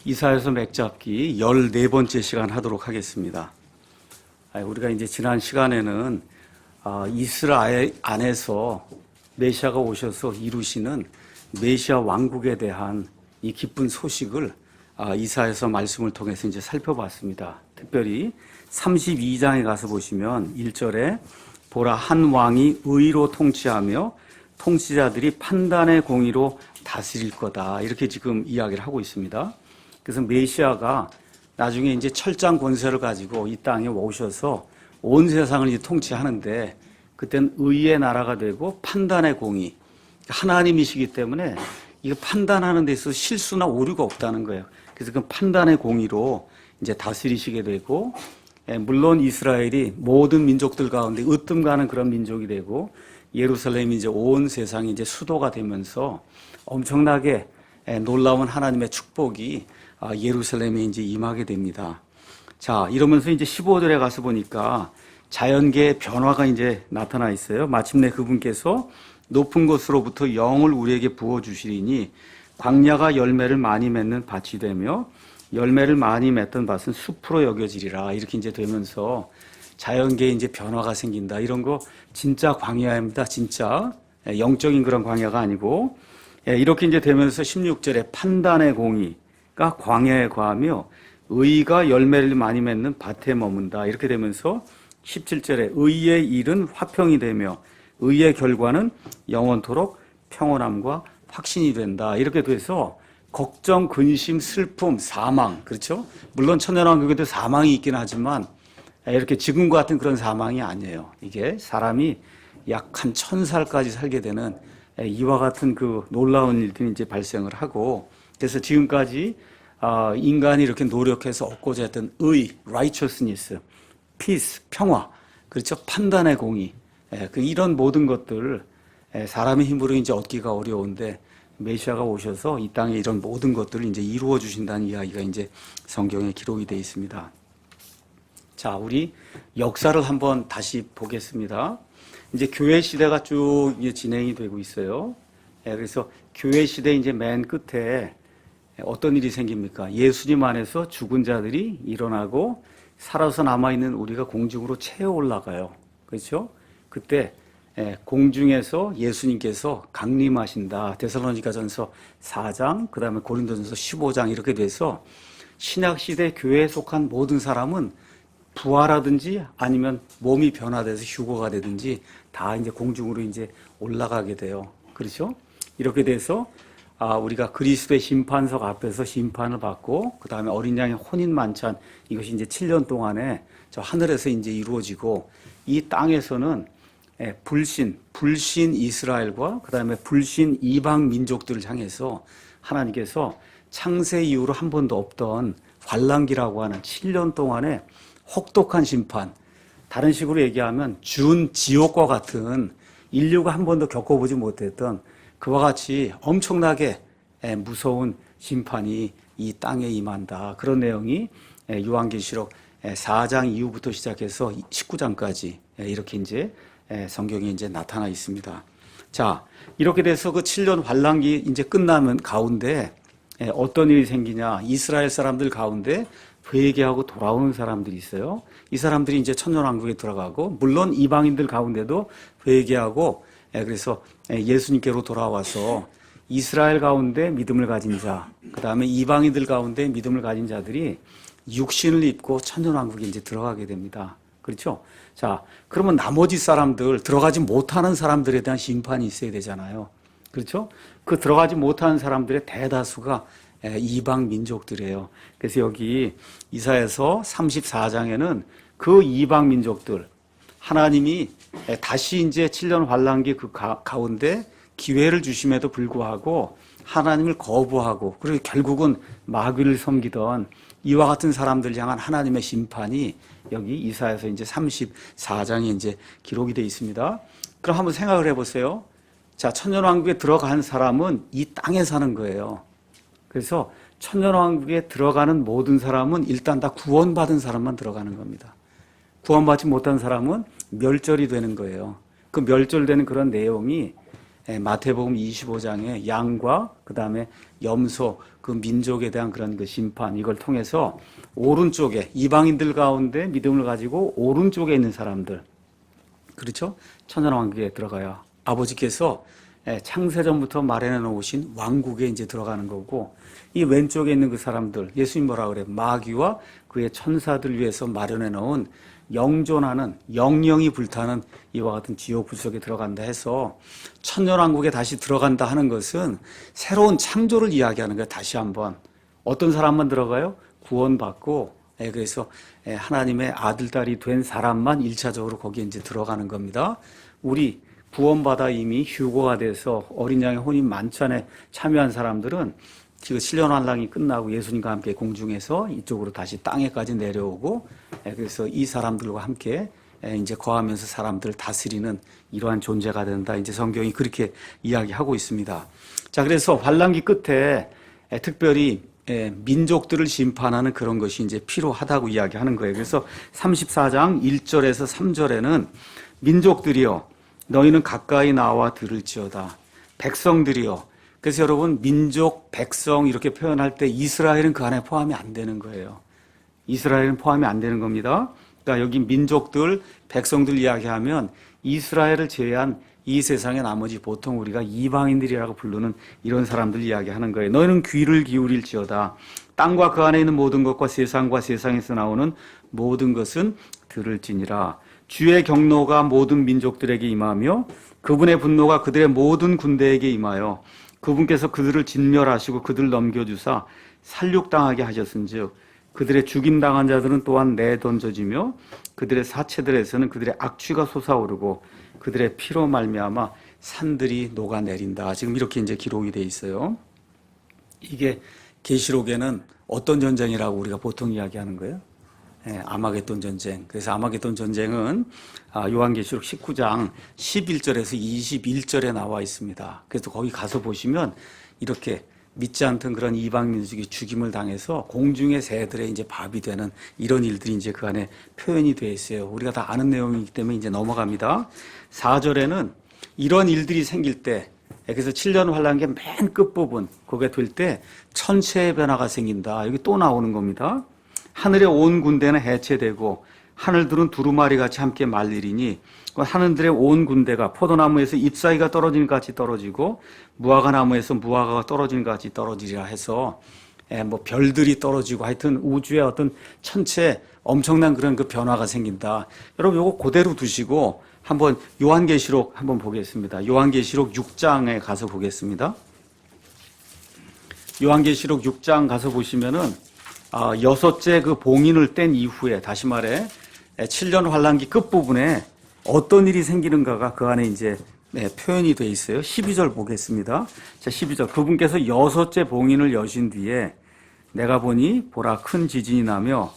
이사야서 맥잡기 14번째 시간 하도록 하겠습니다. 우리가 이제 지난 시간에는 이스라엘 안에서 메시아가 오셔서 이루시는 메시아 왕국에 대한 이 기쁜 소식을 이사야서 말씀을 통해서 이제 살펴봤습니다. 특별히 32장에 가서 보시면 1절에 보라 한 왕이 의로 통치하며 통치자들이 판단의 공의로 다스릴 거다. 이렇게 지금 이야기를 하고 있습니다. 그래서 메시아가 나중에 이제 철장 권세를 가지고 이 땅에 오셔서 온 세상을 이제 통치하는데 그때는 의의 나라가 되고 판단의 공의. 하나님이시기 때문에 이거 판단하는 데 있어서 실수나 오류가 없다는 거예요. 그래서 그 판단의 공의로 이제 다스리시게 되고, 물론 이스라엘이 모든 민족들 가운데 으뜸 가는 그런 민족이 되고, 예루살렘이 이제 온 세상이 이제 수도가 되면서 엄청나게 놀라운 하나님의 축복이 예루살렘에 이제 임하게 됩니다. 자, 이러면서 이제 15절에 가서 보니까 자연계의 변화가 이제 나타나 있어요. 마침내 그분께서 높은 곳으로부터 영을 우리에게 부어주시리니 광야가 열매를 많이 맺는 밭이 되며 열매를 많이 맺던 밭은 숲으로 여겨지리라. 이렇게 이제 되면서 자연계에 이제 변화가 생긴다. 이런 거 진짜 광야입니다. 진짜 영적인 그런 광야가 아니고, 이렇게 이제 되면서 16절에 판단의 공의가 광야에 거하며 의가 열매를 많이 맺는 밭에 머문다. 이렇게 되면서 17절에 의의 일은 화평이 되며 의의 결과는 영원토록 평온함과 확신이 된다. 이렇게 돼서 걱정, 근심, 슬픔, 사망, 그렇죠? 물론 천년왕국에도 사망이 있긴 하지만 이렇게 지금과 같은 그런 사망이 아니에요. 이게 사람이 약 한 1000살까지 살게 되는 이와 같은 그 놀라운 일들이 이제 발생을 하고, 그래서 지금까지 인간이 이렇게 노력해서 얻고자 했던 의, righteousness, peace, 평화, 그렇죠? 판단의 공의, 이런 모든 것들 사람의 힘으로 이제 얻기가 어려운데 메시아가 오셔서 이 땅에 이런 모든 것들을 이제 이루어 주신다는 이야기가 이제 성경에 기록이 되어 있습니다. 자, 우리 역사를 한번 다시 보겠습니다. 이제 교회 시대가 쭉 이제 진행이 되고 있어요. 그래서 교회 시대 이제 맨 끝에 어떤 일이 생깁니까? 예수님 안에서 죽은 자들이 일어나고 살아서 남아있는 우리가 공중으로 채워 올라가요. 그렇죠? 그때 공중에서 예수님께서 강림하신다. 데살로니가전서 4장, 그 다음에 고린도전서 15장 이렇게 돼서 신약시대 교회에 속한 모든 사람은 부활하든지 아니면 몸이 변화돼서 휴거가 되든지 다 이제 공중으로 이제 올라가게 돼요. 그렇죠? 이렇게 돼서 우리가 그리스도의 심판석 앞에서 심판을 받고 그 다음에 어린 양의 혼인 만찬, 이것이 이제 7년 동안에 저 하늘에서 이제 이루어지고, 이 땅에서는 불신 이스라엘과 그 다음에 불신 이방 민족들을 향해서 하나님께서 창세 이후로 한 번도 없던 환란기라고 하는 7년 동안의 혹독한 심판, 다른 식으로 얘기하면 준 지옥과 같은 인류가 한 번도 겪어보지 못했던 그와 같이 엄청나게 무서운 심판이 이 땅에 임한다. 그런 내용이 요한계시록 4장 이후부터 시작해서 19장까지 이렇게 이제 성경에 이제 나타나 있습니다. 자, 이렇게 돼서 그 7년 환란기 이제 끝나면 가운데 어떤 일이 생기냐? 이스라엘 사람들 가운데 회개하고 돌아오는 사람들이 있어요. 이 사람들이 이제 천년왕국에 들어가고, 물론 이방인들 가운데도 회개하고, 그래서 예수님께로 돌아와서 이스라엘 가운데 믿음을 가진 자, 그 다음에 이방인들 가운데 믿음을 가진 자들이 육신을 입고 천년왕국에 이제 들어가게 됩니다. 그렇죠? 자, 그러면 나머지 사람들, 들어가지 못하는 사람들에 대한 심판이 있어야 되잖아요. 그렇죠? 그 들어가지 못하는 사람들의 대다수가 이방 민족들이에요. 그래서 여기 이사야서 34장에는 그 이방 민족들, 하나님이 다시 이제 7년 환란기 그 가운데 기회를 주심에도 불구하고 하나님을 거부하고, 그리고 결국은 마귀를 섬기던 이와 같은 사람들 향한 하나님의 심판이 여기 이사야서 이제 34장에 이제 기록이 되어 있습니다. 그럼 한번 생각을 해보세요. 자, 천년왕국에 들어간 사람은 이 땅에 사는 거예요. 그래서 천년왕국에 들어가는 모든 사람은 일단 다 구원받은 사람만 들어가는 겁니다. 구원받지 못한 사람은 멸절이 되는 거예요. 그 멸절되는 그런 내용이 마태복음 25장에 양과 그다음에 염소 그 민족에 대한 그런 그 심판 이걸 통해서 오른쪽에 이방인들 가운데 믿음을 가지고 오른쪽에 있는 사람들 그렇죠? 천년왕국에 들어가야 아버지께서 창세전부터 마련해 놓으신 왕국에 이제 들어가는 거고 이 왼쪽에 있는 그 사람들 예수님 뭐라 그래? 마귀와 그의 천사들 위해서 마련해 놓은 영존하는 영영이 불타는 이와 같은 지옥 불속에 들어간다 해서 천년왕국에 다시 들어간다 하는 것은 새로운 창조를 이야기하는 거예요. 다시 한번 어떤 사람만 들어가요? 구원받고 그래서 하나님의 아들 딸이 된 사람만 1차적으로 거기에 이제 들어가는 겁니다. 우리 구원받아 이미 휴거가 돼서 어린 양의 혼인 만찬에 참여한 사람들은 지금 7년 환란이 끝나고 예수님과 함께 공중에서 이쪽으로 다시 땅에까지 내려오고 그래서 이 사람들과 함께 이제 거하면서 사람들을 다스리는 이러한 존재가 된다. 이제 성경이 그렇게 이야기하고 있습니다. 자, 그래서 환란기 끝에 특별히 민족들을 심판하는 그런 것이 이제 필요하다고 이야기하는 거예요. 그래서 34장 1절에서 3절에는 민족들이여 너희는 가까이 나와 들을지어다. 백성들이여. 그래서 여러분 민족, 백성 이렇게 표현할 때 이스라엘은 그 안에 포함이 안 되는 거예요. 이스라엘은 포함이 안 되는 겁니다. 그러니까 여기 민족들, 백성들 이야기하면 이스라엘을 제외한 이 세상의 나머지 보통 우리가 이방인들이라고 부르는 이런 사람들 이야기하는 거예요. 너희는 귀를 기울일지어다. 땅과 그 안에 있는 모든 것과 세상과 세상에서 나오는 모든 것은 들을지니라. 주의 경노가 모든 민족들에게 임하며 그분의 분노가 그들의 모든 군대에게 임하여 그분께서 그들을 진멸하시고 그들을 넘겨주사 살육당하게 하셨은즉 그들의 죽임당한 자들은 또한 내던져지며 그들의 사체들에서는 그들의 악취가 솟아오르고 그들의 피로 말미암아 산들이 녹아내린다. 지금 이렇게 이제 기록이 돼 있어요. 이게 계시록에는 어떤 전쟁이라고 우리가 보통 이야기하는 거예요? 아마겟돈 전쟁. 그래서 아마겟돈 전쟁은 요한계시록 19장 11절에서 21절에 나와 있습니다. 그래서 거기 가서 보시면 이렇게 믿지 않던 그런 이방 민족이 죽임을 당해서 공중의 새들의 이제 밥이 되는 이런 일들이 이제 그 안에 표현이 되어 있어요. 우리가 다 아는 내용이기 때문에 이제 넘어갑니다. 4절에는 이런 일들이 생길 때 그래서 7년 환란기 맨 끝부분 거기에 될 때 천체의 변화가 생긴다. 여기 또 나오는 겁니다. 하늘의 온 군대는 해체되고 하늘들은 두루마리 같이 함께 말리리니 하늘들의 온 군대가 포도나무에서 잎사귀가 떨어지는 것 같이 떨어지고 무화과 나무에서 무화과가 떨어지는 것 같이 떨어지리라 해서 뭐 별들이 떨어지고 하여튼 우주의 어떤 천체 엄청난 그런 그 변화가 생긴다. 여러분 요거 그대로 두시고 한번 요한계시록 한번 보겠습니다. 요한계시록 6장에 가서 보겠습니다. 요한계시록 6장 가서 보시면은 여섯째 그 봉인을 뗀 이후에 다시 말해 7년 환란기 끝부분에 어떤 일이 생기는가가 그 안에 이제 표현이 되어 있어요. 12절 보겠습니다. 자, 12절. 그분께서 여섯째 봉인을 여신 뒤에 내가 보니 보라 큰 지진이 나며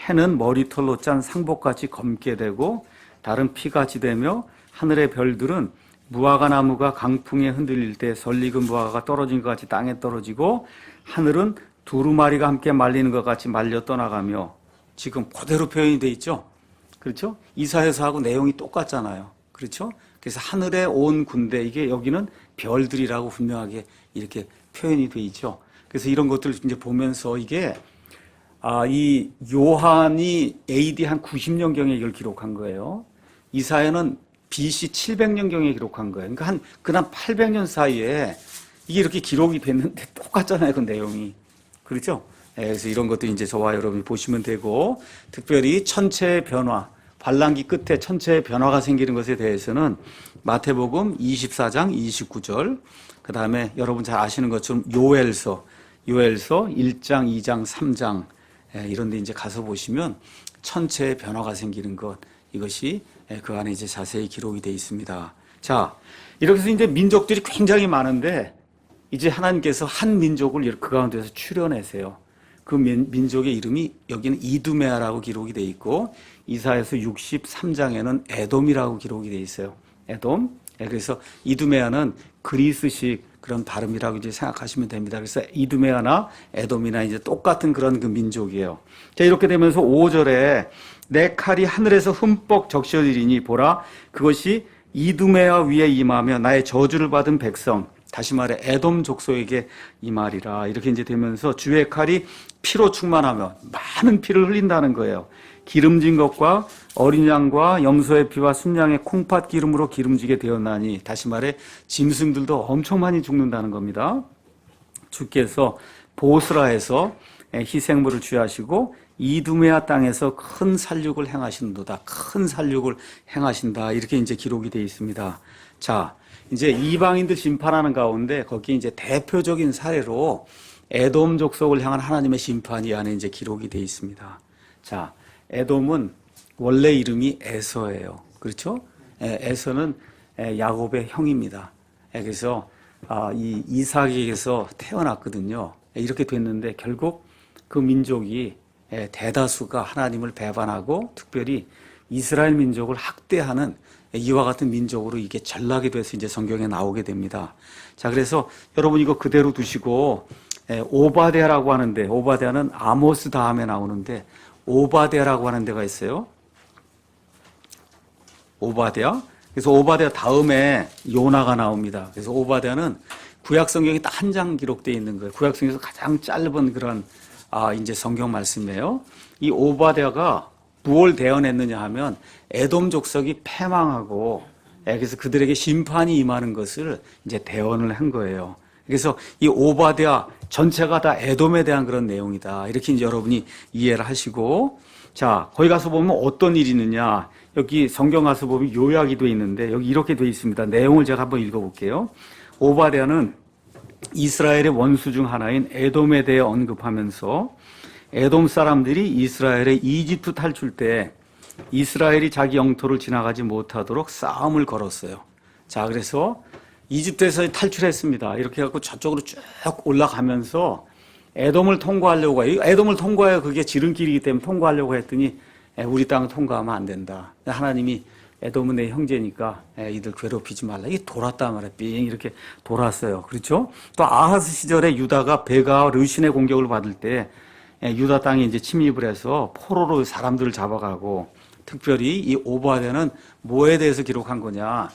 해는 머리털로 짠 상복같이 검게 되고 달은 피같이 되며 하늘의 별들은 무화과 나무가 강풍에 흔들릴 때 설익은 무화과가 떨어진 것 같이 땅에 떨어지고 하늘은 두루마리가 함께 말리는 것 같이 말려 떠나가며 지금 그대로 표현이 돼 있죠. 그렇죠? 이사야서하고 내용이 똑같잖아요. 그렇죠? 그래서 하늘에 온 군대 이게 여기는 별들이라고 분명하게 이렇게 표현이 돼 있죠. 그래서 이런 것들을 이제 보면서 이게 이 요한이 AD 한 90년경에 이걸 기록한 거예요. 이사야는 BC 700년경에 기록한 거예요. 그러니까 그냥 800년 사이에 이게 이렇게 기록이 됐는데 똑같잖아요. 그 내용이. 그렇죠? 그래서 이런 것도 이제 저와 여러분이 보시면 되고, 특별히 천체의 변화, 환란기 끝에 천체의 변화가 생기는 것에 대해서는 마태복음 24장 29절, 그 다음에 여러분 잘 아시는 것처럼 요엘서 1장, 2장, 3장, 이런 데 이제 가서 보시면 천체의 변화가 생기는 것, 이것이 그 안에 이제 자세히 기록이 되어 있습니다. 자, 이렇게 해서 이제 민족들이 굉장히 많은데, 이제 하나님께서 한 민족을 그 가운데서 추려내세요. 그 민족의 이름이 여기는 이두메아라고 기록이 되어 있고 이사야서 63장에는 에돔이라고 기록이 되어 있어요. 에돔. 그래서 이두메아는 그리스식 그런 발음이라고 이제 생각하시면 됩니다. 그래서 이두메아나 에돔이나 이제 똑같은 그런 그 민족이에요. 자, 이렇게 되면서 5절에 내 칼이 하늘에서 흠뻑 적셔지리니 보라 그것이 이두메아 위에 임하며 나의 저주를 받은 백성, 다시 말해 에돔 족속에게 임하리라. 이렇게 이제 되면서 주의 칼이 피로 충만하며 많은 피를 흘린다는 거예요. 기름진 것과 어린 양과 염소의 피와 순양의 콩팥 기름으로 기름지게 되었나니, 다시 말해 짐승들도 엄청 많이 죽는다는 겁니다. 주께서 보스라에서 희생물을 취하시고 이두메아 땅에서 큰 살육을 행하신도다. 큰 살육을 행하신다. 이렇게 이제 기록이 되어 있습니다. 자, 이제 이방인들 심판하는 가운데 거기 이제 대표적인 사례로 에돔 족속을 향한 하나님의 심판이 이 안에 이제 기록이 되어 있습니다. 자, 에돔은 원래 이름이 에서예요. 그렇죠? 에서는 야곱의 형입니다. 그래서 이 이삭에게서 태어났거든요. 이렇게 됐는데 결국 그 민족이 대다수가 하나님을 배반하고 특별히 이스라엘 민족을 학대하는 이와 같은 민족으로 이게 전락이 돼서 이제 성경에 나오게 됩니다. 자, 그래서 여러분 이거 그대로 두시고 오바댜라고 하는데, 오바댜는 아모스 다음에 나오는데 오바댜라고 하는 데가 있어요. 오바댜. 그래서 오바댜 다음에 요나가 나옵니다. 그래서 오바댜는 구약 성경에 딱 한 장 기록되어 있는 거예요. 구약 성경에서 가장 짧은 그런 이제 성경 말씀이에요. 이 오바댜가 무엇을 대언했느냐 하면 에돔 족속이 패망하고 그래서 그들에게 심판이 임하는 것을 이제 대언을 한 거예요. 그래서 이 오바댜 전체가 다 에돔에 대한 그런 내용이다. 이렇게 이제 여러분이 이해를 하시고, 자, 거기 가서 보면 어떤 일이 있느냐. 여기 성경 가서 보면 요약이 돼 있는데 여기 이렇게 돼 있습니다. 내용을 제가 한번 읽어볼게요. 오바댜는 이스라엘의 원수 중 하나인 에돔에 대해 언급하면서 에돔 사람들이 이스라엘의 이집트 탈출 때 이스라엘이 자기 영토를 지나가지 못하도록 싸움을 걸었어요. 자, 그래서 이집트에서 탈출했습니다. 이렇게 해갖고 저쪽으로 쭉 올라가면서 에돔을 통과하려고 해요. 에돔을 통과해야 그게 지름길이기 때문에 통과하려고 했더니 우리 땅을 통과하면 안 된다. 하나님이 에돔은 내 형제니까 이들 괴롭히지 말라. 이게 돌았단 말이에요. 삥 이렇게 돌았어요. 그렇죠? 또 아하스 시절에 유다가 베가와 르신의 공격을 받을 때 유다 땅에 이제 침입을 해서 포로로 사람들을 잡아가고, 특별히 이 오바댜는 뭐에 대해서 기록한 거냐.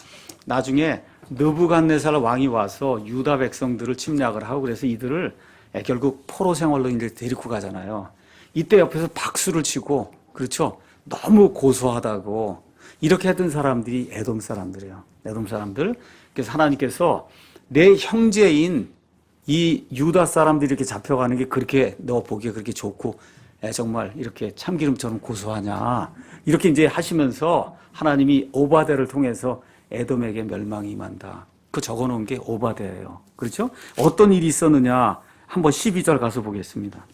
나중에 느부갓네살 왕이 와서 유다 백성들을 침략을 하고 그래서 이들을 결국 포로 생활로 이제 데리고 가잖아요. 이때 옆에서 박수를 치고, 그렇죠? 너무 고소하다고 이렇게 했던 사람들이 에돔 사람들이에요. 에돔 사람들. 그래서 하나님께서 내 형제인 이 유다 사람들이 이렇게 잡혀가는 게 그렇게 너 보기에 그렇게 좋고 정말 이렇게 참기름처럼 고소하냐. 이렇게 이제 하시면서 하나님이 오바댜를 통해서 에돔에게 멸망이 임한다. 그 적어 놓은 게 오바댜예요. 그렇죠? 어떤 일이 있었느냐. 한번 12절 가서 보겠습니다.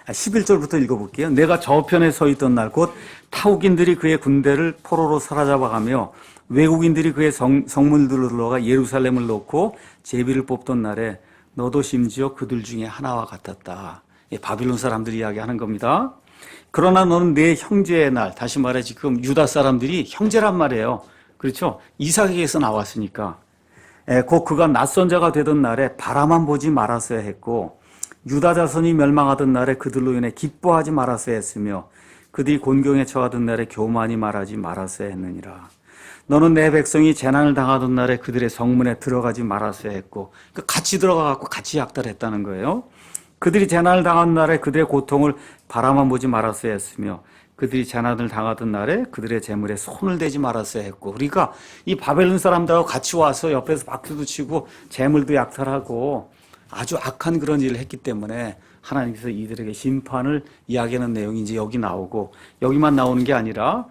11절부터 읽어볼게요. 내가 저편에 서 있던 날 곧 타국인들이 그의 군대를 포로로 사로잡아가며 외국인들이 그의 성문들로 들어가 예루살렘을 놓고 제비를 뽑던 날에 너도 심지어 그들 중에 하나와 같았다. 바빌론 사람들이 이야기하는 겁니다. 그러나 너는 내 형제의 날, 다시 말해 지금 유다 사람들이 형제란 말이에요. 그렇죠? 이삭에게서 나왔으니까. 곧 그가 낯선 자가 되던 날에 바라만 보지 말았어야 했고 유다 자손이 멸망하던 날에 그들로 인해 기뻐하지 말았어야 했으며 그들이 곤경에 처하던 날에 교만이 말하지 말았어야 했느니라. 너는 내 백성이 재난을 당하던 날에 그들의 성문에 들어가지 말았어야 했고, 같이 들어가갖고 같이 약탈했다는 거예요. 그들이 재난을 당한 날에 그들의 고통을 바라만 보지 말았어야 했으며 그들이 재난을 당하던 날에 그들의 재물에 손을 대지 말았어야 했고, 그러니까 이 바벨론 사람들하고 같이 와서 옆에서 박수도 치고 재물도 약탈하고 아주 악한 그런 일을 했기 때문에 하나님께서 이들에게 심판을 이야기하는 내용이 이제 여기 나오고, 여기만 나오는 게 아니라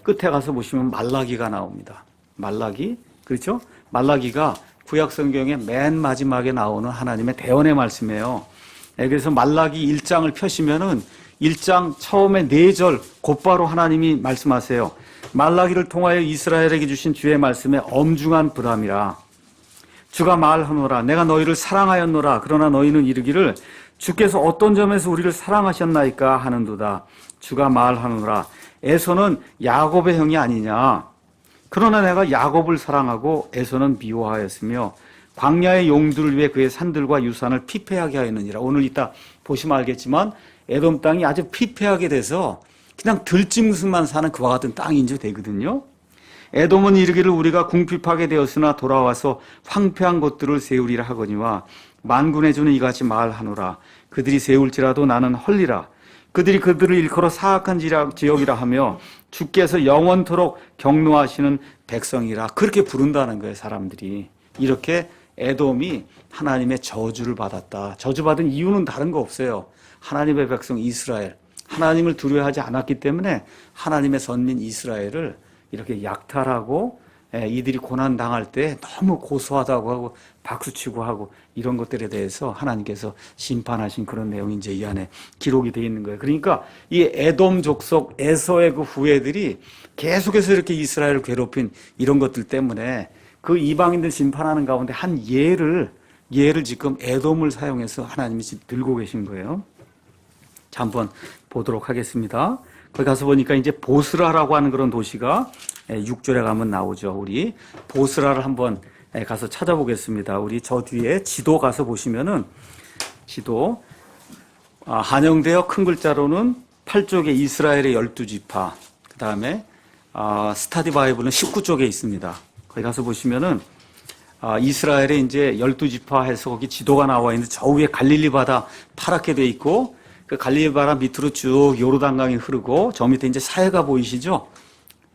끝에 가서 보시면 말라기가 나옵니다. 말라기, 그렇죠? 말라기가 구약 성경의 맨 마지막에 나오는 하나님의 대언의 말씀이에요. 그래서 말라기 1장을 펴시면은 1장 처음에 4절 곧바로 하나님이 말씀하세요. 말라기를 통하여 이스라엘에게 주신 주의 말씀에 엄중한 불함이라. 주가 말하노라 내가 너희를 사랑하였노라. 그러나 너희는 이르기를 주께서 어떤 점에서 우리를 사랑하셨나이까 하는도다. 주가 말하노라 에서는 야곱의 형이 아니냐. 그러나 내가 야곱을 사랑하고 에서는 미워하였으며 광야의 용들을 위해 그의 산들과 유산을 피폐하게 하였느니라. 오늘 이따 보시면 알겠지만 에돔 땅이 아주 피폐하게 돼서 그냥 들짐승만 사는 그와 같은 땅이 이제 되거든요. 에돔은 이르기를 우리가 궁핍하게 되었으나 돌아와서 황폐한 것들을 세우리라 하거니와 만군의 주는 이같이 말하노라. 그들이 세울지라도 나는 헐리라. 그들이 그들을 일컬어 사악한 지역이라 하며 주께서 영원토록 경노하시는 백성이라 그렇게 부른다는 거예요. 사람들이. 이렇게 에돔이 하나님의 저주를 받았다. 저주받은 이유는 다른 거 없어요. 하나님의 백성 이스라엘, 하나님을 두려워하지 않았기 때문에 하나님의 선민 이스라엘을 이렇게 약탈하고 이들이 고난당할 때 너무 고소하다고 하고 박수치고 하고 이런 것들에 대해서 하나님께서 심판하신 그런 내용이 이제 이 안에 기록이 되어 있는 거예요. 그러니까 이 에돔 족속 에서의 그 후예들이 계속해서 이렇게 이스라엘을 괴롭힌 이런 것들 때문에 그 이방인들 심판하는 가운데 한 예를 지금 에돔을 사용해서 하나님이 지금 들고 계신 거예요. 자, 한번 보도록 하겠습니다. 거기 가서 보니까 이제 보스라라고 하는 그런 도시가 6절에 가면 나오죠. 우리 보스라를 한번 가서 찾아보겠습니다. 우리 저 뒤에 지도 가서 보시면은 지도 한영되어 큰 글자로는 8쪽에 이스라엘의 12지파, 그 다음에 스타디 바이블은 19쪽에 있습니다. 거기 가서 보시면은 이스라엘의 이제 12지파 해서 거기 지도가 나와 있는데 저 위에 갈릴리 바다 파랗게 돼 있고 그 갈릴리 바다 밑으로 쭉 요르단강이 흐르고 저 밑에 이제 사해가 보이시죠?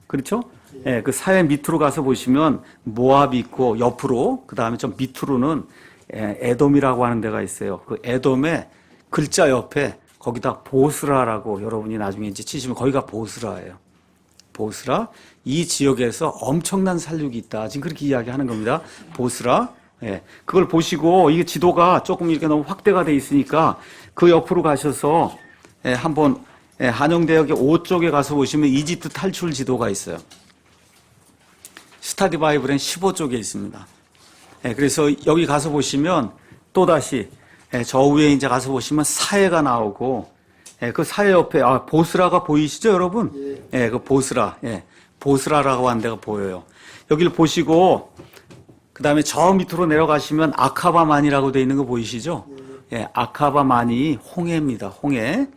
그렇죠? 예, 그 사해 밑으로 가서 보시면 모압이 있고 옆으로 그 다음에 좀 밑으로는 에돔이라고 하는 데가 있어요. 그 에돔의 글자 옆에 거기다 보스라라고 여러분이 나중에 이제 치시면 거기가 보스라예요. 보스라. 이 지역에서 엄청난 살육이 있다. 지금 그렇게 이야기하는 겁니다. 보스라. 예. 그걸 보시고 이게 지도가 조금 이렇게 너무 확대가 돼 있으니까 그 옆으로 가셔서 한번 한영대역의 5쪽에 가서 보시면 이집트 탈출 지도가 있어요. 스타디 바이블엔 15쪽에 있습니다. 그래서 여기 가서 보시면 또다시 저 위에 이제 가서 보시면 사해가 나오고 그 사해 옆에 보스라가 보이시죠, 여러분? 예, 그 보스라. 보스라라고 하는 데가 보여요. 여기를 보시고 그다음에 저 밑으로 내려가시면 아카바만이라고 되어 있는 거 보이시죠? 아카바만이 홍해입니다. 홍해.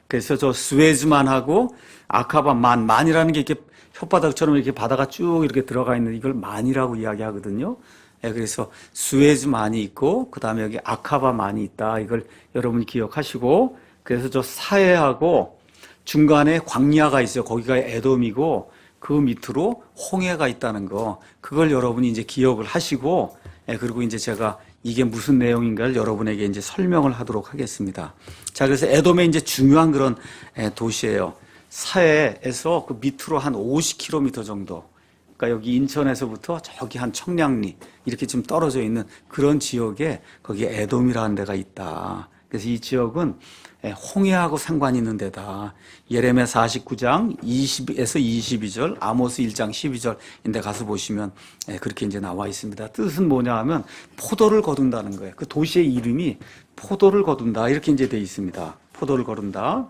그래서 저 스웨즈만하고 아카바만이라는 게 이렇게 혓바닥처럼 이렇게 바다가 쭉 이렇게 들어가 있는 이걸 만이라고 이야기하거든요. 그래서 스웨즈만이 있고 그다음에 여기 아카바만이 있다. 이걸 여러분이 기억하시고 그래서 저 사해하고 중간에 광야가 있어요. 거기가 에돔이고 그 밑으로 홍해가 있다는 거. 그걸 여러분이 이제 기억을 하시고 그리고 이제 제가 이게 무슨 내용인가를 여러분에게 이제 설명을 하도록 하겠습니다. 자, 그래서 에돔의 이제 중요한 그런 도시예요. 사해에서 그 밑으로 한 50km 정도. 그러니까 여기 인천에서부터 저기 한 청량리 이렇게 좀 떨어져 있는 그런 지역에 거기에 에돔이라는 데가 있다. 그래서 이 지역은 홍해하고 상관이 있는 데다. 예레미야 49장 20에서 22절, 아모스 1장 12절인데 가서 보시면 그렇게 이제 나와 있습니다. 뜻은 뭐냐 하면 포도를 거둔다는 거예요. 그 도시의 이름이 포도를 거둔다. 이렇게 이제 되어 있습니다. 포도를 거둔다.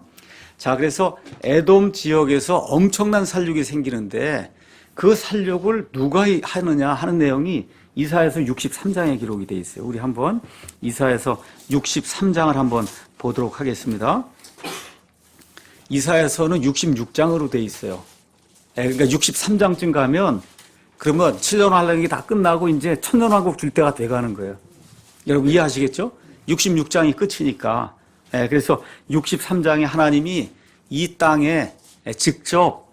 자, 그래서 에돔 지역에서 엄청난 살육이 생기는데 그 살육을 누가 하느냐 하는 내용이 이사야서 63장에 기록이 되어 있어요. 우리 한번 이사야서 63장을 한번 보도록 하겠습니다. 이사야서는 66장으로 되어 있어요. 그러니까 63장쯤 가면 그러면 7년 환란이 다 끝나고 이제 천년왕국 줄 때가 돼가는 거예요. 여러분 이해하시겠죠? 66장이 끝이니까. 그래서 63장에 하나님이 이 땅에 직접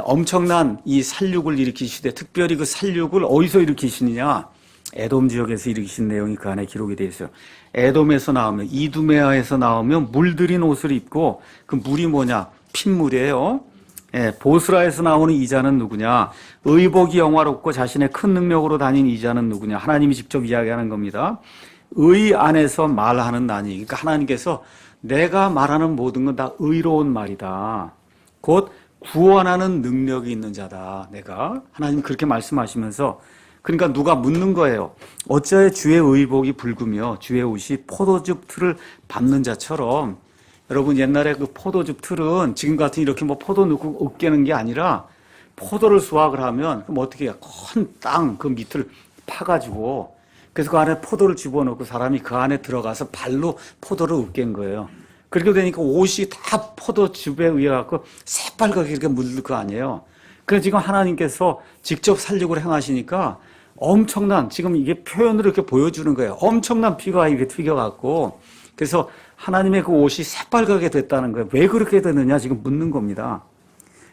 엄청난 이 살육을 일으키시되 특별히 그 살육을 어디서 일으키시느냐? 에돔 지역에서 일으키신 내용이 그 안에 기록이 되어 있어요. 에돔에서 나오면 이두메아에서 나오면 물들인 옷을 입고 그 물이 뭐냐? 핏물이에요. 보스라에서 나오는 이자는 누구냐? 의복이 영화롭고 자신의 큰 능력으로 다닌 이자는 누구냐? 하나님이 직접 이야기하는 겁니다. 의 안에서 말하는 나니. 그러니까 하나님께서 내가 말하는 모든 건 다 의로운 말이다. 곧 구원하는 능력이 있는 자다. 내가 하나님 그렇게 말씀하시면서 그러니까 누가 묻는 거예요. 어찌하여 주의 의복이 붉으며 주의 옷이 포도즙 틀을 밟는 자처럼. 여러분 옛날에 그 포도즙 틀은 지금 같은 이렇게 뭐 포도 넣고 으깨는 게 아니라 포도를 수확을 하면 그럼 어떻게 해요? 큰 땅 그 밑을 파가지고 그래서 그 안에 포도를 집어넣고 사람이 그 안에 들어가서 발로 포도를 으깬 거예요. 그렇게 되니까 옷이 다 포도즙에 의해 갖고 새빨갛게 이렇게 물들 거 아니에요. 그래서 지금 하나님께서 직접 살육을 행하시니까 엄청난, 지금 이게 표현으로 이렇게 보여주는 거예요. 엄청난 피가 이렇게 튀겨갖고, 그래서 하나님의 그 옷이 새빨갛게 됐다는 거예요. 왜 그렇게 되느냐 지금 묻는 겁니다.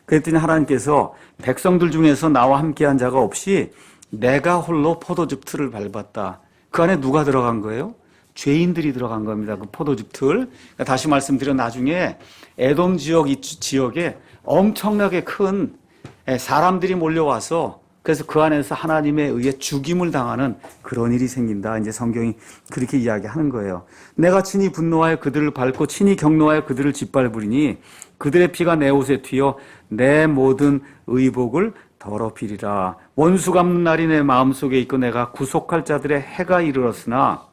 그랬더니 하나님께서 백성들 중에서 나와 함께한 자가 없이 내가 홀로 포도즙 틀을 밟았다. 그 안에 누가 들어간 거예요? 죄인들이 들어간 겁니다. 그 포도즙 틀. 그러니까 다시 말씀드려 나중에 에돔 지역, 이 지역에 엄청나게 큰 사람들이 몰려와서 그래서 그 안에서 하나님에 의해 죽임을 당하는 그런 일이 생긴다. 이제 성경이 그렇게 이야기하는 거예요. 내가 친히 분노하여 그들을 밟고 친히 격노하여 그들을 짓밟으리니 그들의 피가 내 옷에 튀어 내 모든 의복을 더럽히리라. 원수 갚는 날이 내 마음속에 있고 내가 구속할 자들의 해가 이르렀으나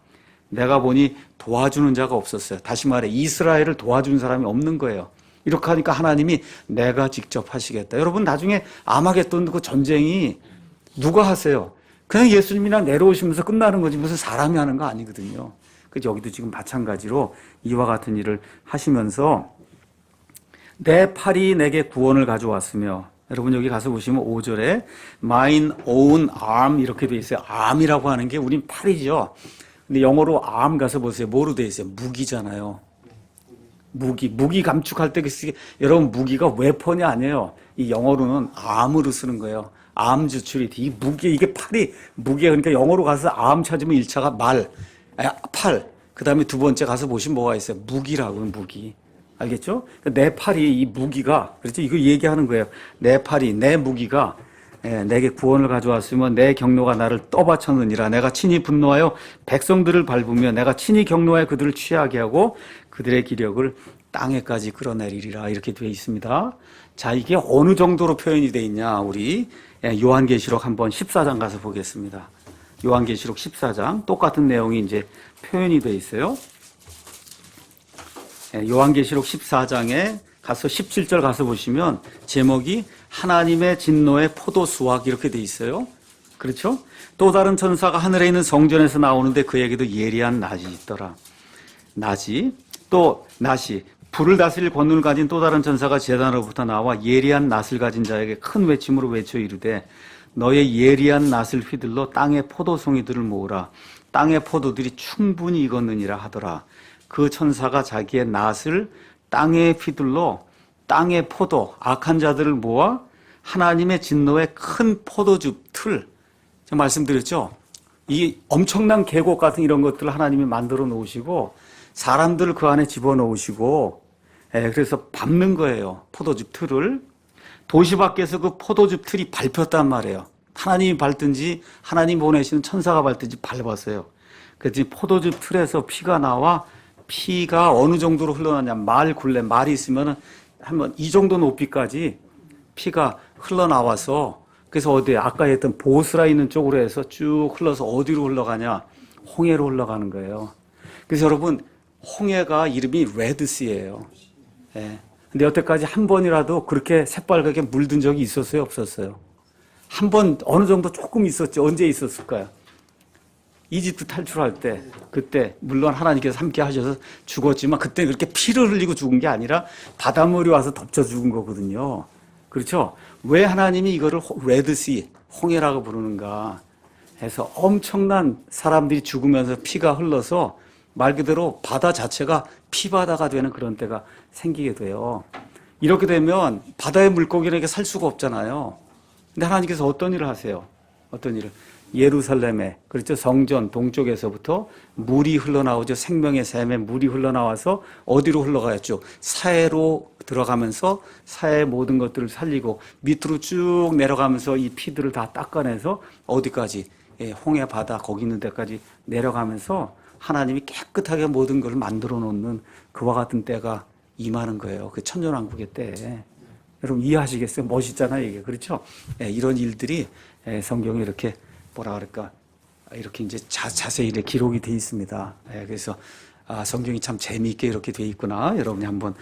내가 보니 도와주는 자가 없었어요. 다시 말해 이스라엘을 도와준 사람이 없는 거예요. 이렇게 하니까 하나님이 내가 직접 하시겠다. 여러분 나중에 아마겟돈 그 전쟁이 누가 하세요? 그냥 예수님이나 내려오시면서 끝나는 거지 무슨 사람이 하는 거 아니거든요. 그래서 여기도 지금 마찬가지로 이와 같은 일을 하시면서 내 팔이 내게 구원을 가져왔으며 여러분 여기 가서 보시면 5절에 mine own arm 이렇게 돼 있어요. arm이라고 하는 게 우린 팔이죠. 근데 영어로 arm 가서 보세요. 뭐로 돼 있어요? 무기잖아요. 무기 감축할 때 여러분 무기가 웨폰이 아니에요. 이 영어로는 arm으로 쓰는 거예요. arm 주출이 이 무기 이게 팔이 무기야. 그러니까 영어로 가서 arm 찾으면 1차가 팔. 그다음에 두 번째 가서 보시면 뭐가 있어요? 무기라고 무기. 알겠죠? 내 팔이 이 무기가 그렇죠? 이거 얘기하는 거예요. 내 팔이 내 무기가 내게 구원을 가져왔으면 내 경노가 나를 떠받쳤느니라. 내가 친히 분노하여 백성들을 밟으며 내가 친히 경노하여 그들을 취하게 하고 그들의 기력을 땅에까지 끌어내리리라. 이렇게 되어 있습니다. 자, 이게 어느 정도로 표현이 되어 있냐? 우리 요한계시록 한번 14장 가서 보겠습니다. 요한계시록 14장 똑같은 내용이 이제 표현이 되어 있어요. 요한계시록 14장에 가서 17절 가서 보시면 제목이 하나님의 진노의 포도 수확 이렇게 돼 있어요. 그렇죠? 또 다른 천사가 하늘에 있는 성전에서 나오는데 그에게도 예리한 낫이 있더라. 낫이 불을 다스릴 권능을 가진 또 다른 천사가 제단으로부터 나와 예리한 낫을 가진 자에게 큰 외침으로 외쳐 이르되 너의 예리한 낫을 휘둘러 땅의 포도송이들을 모으라. 땅의 포도들이 충분히 익었느니라 하더라. 그 천사가 자기의 낫을 땅에 휘둘러 땅의 포도, 악한 자들을 모아 하나님의 진노의 큰 포도즙 틀. 제가 말씀드렸죠? 이 엄청난 계곡 같은 이런 것들을 하나님이 만들어 놓으시고 사람들을 그 안에 집어넣으시고 그래서 밟는 거예요. 포도즙 틀을. 도시 밖에서 그 포도즙 틀이 밟혔단 말이에요. 하나님이 밟든지 하나님 보내시는 천사가 밟든지 밟았어요. 그래서 포도즙 틀에서 피가 나와 피가 어느 정도로 흘러나냐. 말이 있으면은 한번 이 정도 높이까지 피가 흘러나와서 그래서 어디 아까 했던 보스라 있는 쪽으로 해서 쭉 흘러서 어디로 흘러가냐. 홍해로 흘러가는 거예요. 그래서 여러분 홍해가 이름이 레드시예요. 예. 근데 여태까지 한 번이라도 그렇게 새빨갛게 물든 적이 있었어요? 없었어요? 한 번 어느 정도 조금 있었죠. 언제 있었을까요? 이집트 탈출할 때 그때 물론 하나님께서 함께 하셔서 죽었지만 그때 그렇게 피를 흘리고 죽은 게 아니라 바닷물이 와서 덮쳐 죽은 거거든요. 그렇죠? 왜 하나님이 이거를 레드시, 홍해라고 부르는가 해서 엄청난 사람들이 죽으면서 피가 흘러서 말 그대로 바다 자체가 피바다가 되는 그런 때가 생기게 돼요. 이렇게 되면 바다의 물고기는 이렇게 살 수가 없잖아요. 근데 하나님께서 어떤 일을 하세요? 어떤 일을? 예루살렘에 그렇죠 성전 동쪽에서부터 물이 흘러나오죠. 생명의 샘에 물이 흘러나와서 어디로 흘러가였죠? 사해로 들어가면서 사해의 모든 것들을 살리고 밑으로 쭉 내려가면서 이 피들을 다 닦아내서 어디까지? 홍해 바다 거기 있는 데까지 내려가면서 하나님이 깨끗하게 모든 걸 만들어 놓는 그와 같은 때가 임하는 거예요. 그 천년왕국의 때. 여러분 이해하시겠어요? 멋있잖아요 이게. 그렇죠? 이런 일들이 성경에 이렇게 뭐라 그럴까 이렇게 이제 자세히 이렇게 기록이 돼 있습니다. 그래서 성경이 참 재미있게 이렇게 돼 있구나. 여러분이 한번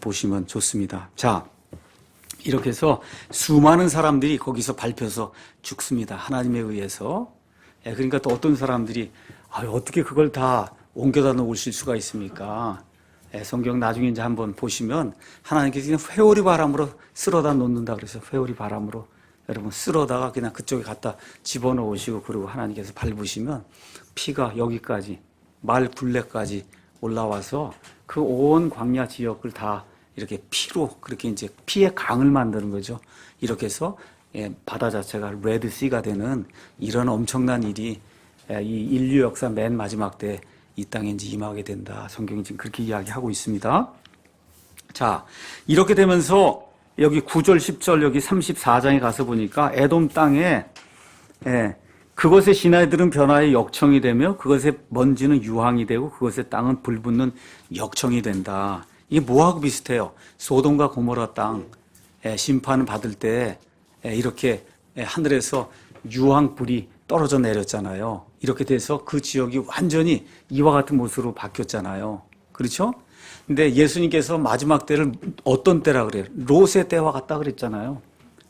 보시면 좋습니다. 자, 이렇게 해서 수많은 사람들이 거기서 밟혀서 죽습니다. 하나님에 의해서. 그러니까 또 어떤 사람들이 어떻게 그걸 다 옮겨다 놓으실 수가 있습니까? 성경 나중에 이제 한번 보시면 하나님께서 그냥 회오리 바람으로 쓸어다 놓는다 그래서 회오리 바람으로 여러분 쓸어다가 그냥 그쪽에 갖다 집어넣으시고 그리고 하나님께서 밟으시면 피가 여기까지 말 굴레까지 올라와서 그 온 광야 지역을 다 이렇게 피로 그렇게 이제 피의 강을 만드는 거죠. 이렇게 해서 바다 자체가 레드시가 되는 이런 엄청난 일이 이 인류 역사 맨 마지막 때 이 땅에 이제 임하게 된다. 성경이 지금 그렇게 이야기하고 있습니다. 자, 이렇게 되면서 여기 9절, 10절 여기 34장에 가서 보니까 에돔 땅에 그것의 시내들은 변화의 역청이 되며 그것의 먼지는 유황이 되고 그것의 땅은 불붙는 역청이 된다. 이게 뭐하고 비슷해요? 소돔과 고모라 땅 심판을 받을 때 이렇게 하늘에서 유황불이 떨어져 내렸잖아요. 이렇게 돼서 그 지역이 완전히 이와 같은 모습으로 바뀌었잖아요. 그렇죠? 근데 예수님께서 마지막 때를 어떤 때라 그래요? 롯의 때와 같다 그랬잖아요.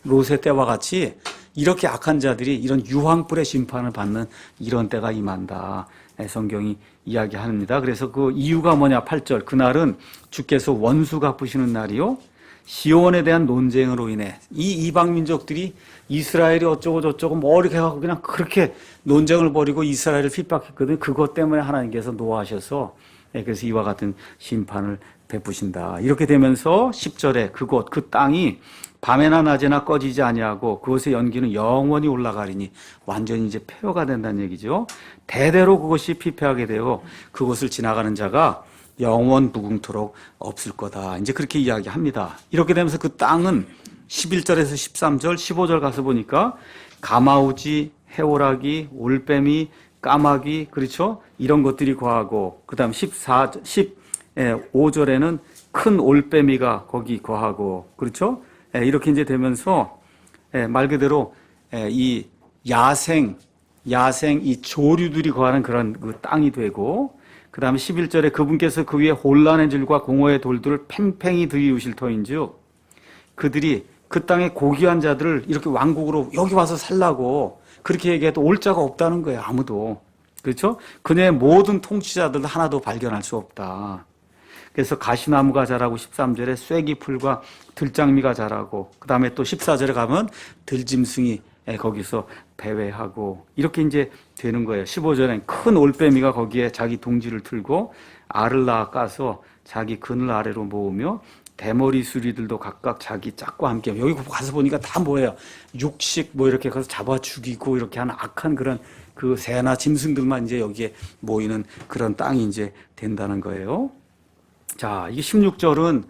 롯의 때와 같이 이렇게 악한 자들이 이런 유황불의 심판을 받는 이런 때가 임한다. 성경이 이야기합니다. 그래서 그 이유가 뭐냐? 8절. 그날은 주께서 원수 갚으시는 날이요. 시온에 대한 논쟁으로 인해 이 이방 민족들이 이스라엘이 어쩌고 저쩌고 뭐 이렇게 해갖고 그냥 그렇게 논쟁을 벌이고 이스라엘을 핍박했거든요. 그것 때문에 하나님께서 노하셔서 그래서 이와 같은 심판을 베푸신다. 이렇게 되면서 10절에 그곳 그 땅이 밤에나 낮에나 꺼지지 아니하고 그곳의 연기는 영원히 올라가리니 완전히 이제 폐허가 된다는 얘기죠. 대대로 그것이 피폐하게 되어 그곳을 지나가는 자가 영원 무궁토록 없을 거다. 이제 그렇게 이야기합니다. 이렇게 되면서 그 땅은 11절에서 13절, 15절 가서 보니까 가마우지, 해오라기, 올빼미, 까마귀, 그렇죠? 이런 것들이 거하고, 그 다음 15절에는 큰 올빼미가 거기 거하고, 그렇죠? 이렇게 이제 되면서, 말 그대로, 이 야생, 이 조류들이 거하는 그런 그 땅이 되고, 그 다음에 11절에 그분께서 그 위에 혼란의 질과 공허의 돌들을 팽팽히 들이우실 터인즉, 그들이 그 땅의 고귀한 자들을 이렇게 왕국으로 여기 와서 살라고 그렇게 얘기해도 올 자가 없다는 거예요. 아무도. 그렇죠? 그녀의 모든 통치자들도 하나도 발견할 수 없다. 그래서 가시나무가 자라고 13절에 쐐기풀과 들장미가 자라고 그 다음에 또 14절에 가면 들짐승이 거기서 배회하고 이렇게 이제 되는 거예요. 15절엔 큰 올빼미가 거기에 자기 둥지를 틀고 알을 낳아 까서 자기 그늘 아래로 모으며 대머리 수리들도 각각 자기 짝과 함께 여기 가서 보니까 다 뭐예요? 육식 뭐 이렇게 가서 잡아 죽이고 이렇게 하는 악한 그런 그 새나 짐승들만 이제 여기에 모이는 그런 땅이 이제 된다는 거예요. 자, 이게 16절은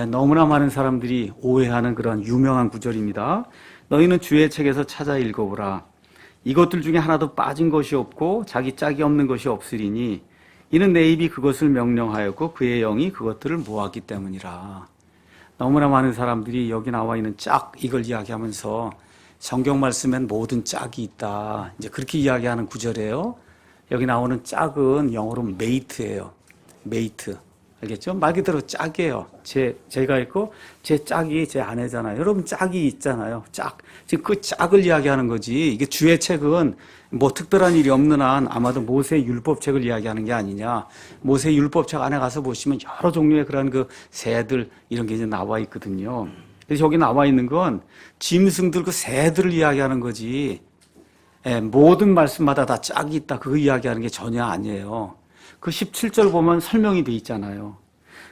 너무나 많은 사람들이 오해하는 그런 유명한 구절입니다. 너희는 주의 책에서 찾아 읽어보라. 이것들 중에 하나도 빠진 것이 없고 자기 짝이 없는 것이 없으리니 이는 내 입이 그것을 명령하였고 그의 영이 그것들을 모았기 때문이라. 너무나 많은 사람들이 여기 나와 있는 짝 이걸 이야기하면서 성경 말씀엔 모든 짝이 있다. 이제 그렇게 이야기하는 구절이에요. 여기 나오는 짝은 영어로 메이트예요. 메이트. 알겠죠? 말 그대로 짝이에요. 제가 있고 제 짝이 제 아내잖아요. 여러분 짝이 있잖아요. 짝. 지금 그 짝을 이야기하는 거지. 이게 주의 책은 뭐 특별한 일이 없는 한 아마도 모세 율법책을 이야기하는 게 아니냐. 모세 율법책 안에 가서 보시면 여러 종류의 그런 그 새들 이런 게 이제 나와 있거든요. 그래서 여기 나와 있는 건 짐승들 그 새들을 이야기하는 거지. 모든 말씀마다 다 짝이 있다. 그거 이야기하는 게 전혀 아니에요. 그 17절 보면 설명이 돼 있잖아요.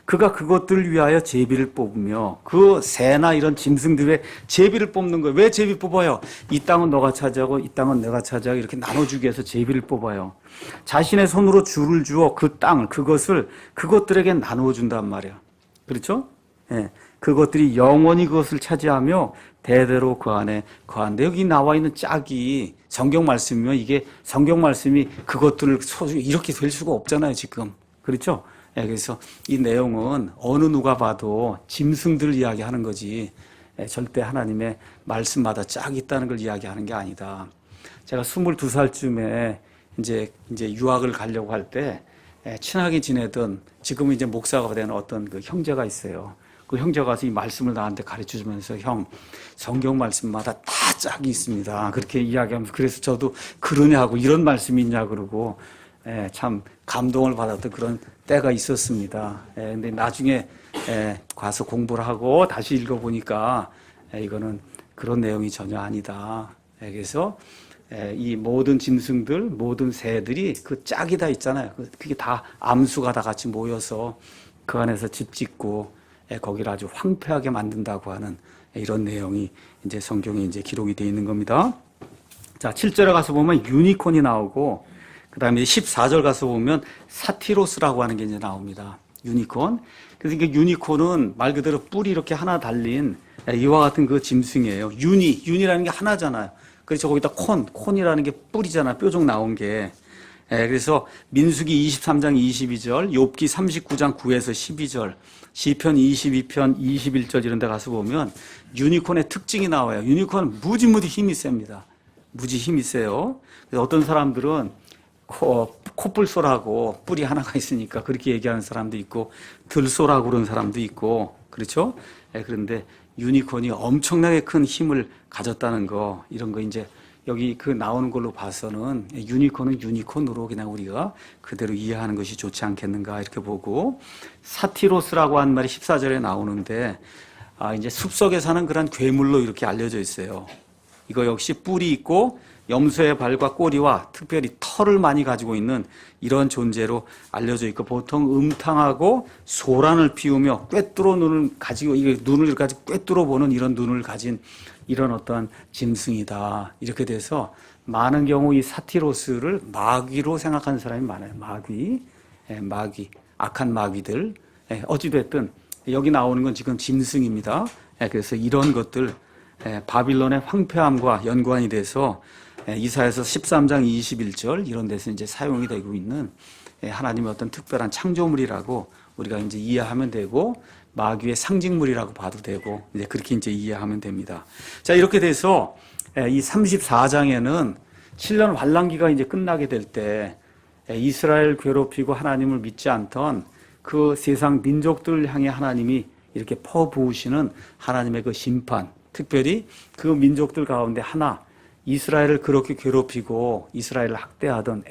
그가 그것들을 위하여 제비를 뽑으며 그 새나 이런 짐승들의 제비를 뽑는 거예요. 왜 제비 뽑아요? 이 땅은 너가 차지하고 이 땅은 내가 차지하고 이렇게 나눠주기 위해서 제비를 뽑아요. 자신의 손으로 줄을 주어 그 땅을 그것들에게 나누어 준단 말이야. 그렇죠? 예. 그것들이 영원히 그것을 차지하며 대대로 그 안에 거한데 여기 나와 있는 짝이 성경 말씀이면 이게 성경 말씀이 그것들을 이렇게 될 수가 없잖아요 지금. 그렇죠? 예, 그래서 이 내용은 어느 누가 봐도 짐승들 이야기하는 거지 절대 하나님의 말씀마다 짝이 있다는 걸 이야기하는 게 아니다. 제가 22살쯤에 이제 유학을 가려고 할 때 친하게 지내던 지금은 이제 목사가 된 어떤 그 형제가 있어요. 그 형제가 가서 이 말씀을 나한테 가르쳐 주면서 형, 성경 말씀마다 다 짝이 있습니다. 그렇게 이야기하면서 그래서 저도 그러냐고 이런 말씀이 있냐 그러고 참 감동을 받았던 그런 때가 있었습니다. 근데 나중에 가서 공부를 하고 다시 읽어보니까 이거는 그런 내용이 전혀 아니다. 그래서 이 모든 짐승들, 모든 새들이 그 짝이 다 있잖아요. 그게 다 암수가 다 같이 모여서 그 안에서 집 짓고 거기를 아주 황폐하게 만든다고 하는 이런 내용이 이제 성경에 이제 기록이 되어 있는 겁니다. 자, 7절에 가서 보면 유니콘이 나오고, 그 다음에 14절 가서 보면 사티로스라고 하는 게 이제 나옵니다. 유니콘. 그래서 이게 유니콘은 말 그대로 뿔이 이렇게 하나 달린 이와 같은 그 짐승이에요. 윤이라는 게 하나잖아요. 그래서 거기다 콘이라는 게 뿔이잖아요. 뾰족 나온 게. 그래서 민수기 23장 22절, 욥기 39장 9에서 12절, 시편 22편 21절 이런 데 가서 보면 유니콘의 특징이 나와요. 유니콘은 무지 힘이 셉니다. 무지 힘이 세요. 그래서 어떤 사람들은 코뿔소라고 뿔이 하나가 있으니까 그렇게 얘기하는 사람도 있고, 들소라고 그러는 사람도 있고, 그렇죠? 그런데 유니콘이 엄청나게 큰 힘을 가졌다는 거, 이런 거 이제 여기 그 나오는 걸로 봐서는 유니콘은 유니콘으로 그냥 우리가 그대로 이해하는 것이 좋지 않겠는가 이렇게 보고, 사티로스라고 한 말이 14절에 나오는데, 이제 숲속에 사는 그런 괴물로 이렇게 알려져 있어요. 이거 역시 뿔이 있고 염소의 발과 꼬리와 특별히 털을 많이 가지고 있는 이런 존재로 알려져 있고, 보통 음탕하고 소란을 피우며 꿰뚫어 눈을 가지고, 이게 눈을 가지고 꿰뚫어 보는 이런 눈을 가진 이런 어떤 짐승이다. 이렇게 돼서 많은 경우 이 사티로스를 마귀로 생각하는 사람이 많아요. 마귀, 악한 마귀들. 어찌됐든 여기 나오는 건 지금 짐승입니다. 그래서 이런 것들, 바빌론의 황폐함과 연관이 돼서 이사야서 13장 21절 이런 데서 이제 사용이 되고 있는 하나님의 어떤 특별한 창조물이라고 우리가 이제 이해하면 되고, 마귀의 상징물이라고 봐도 되고, 이제 그렇게 이제 이해하면 됩니다. 자, 이렇게 돼서 이 34장에는 7년 환란기가 이제 끝나게 될 때 이스라엘 괴롭히고 하나님을 믿지 않던 그 세상 민족들을 향해 하나님이 이렇게 퍼부으시는 하나님의 그 심판, 특별히 그 민족들 가운데 하나, 이스라엘을 그렇게 괴롭히고 이스라엘을 학대하던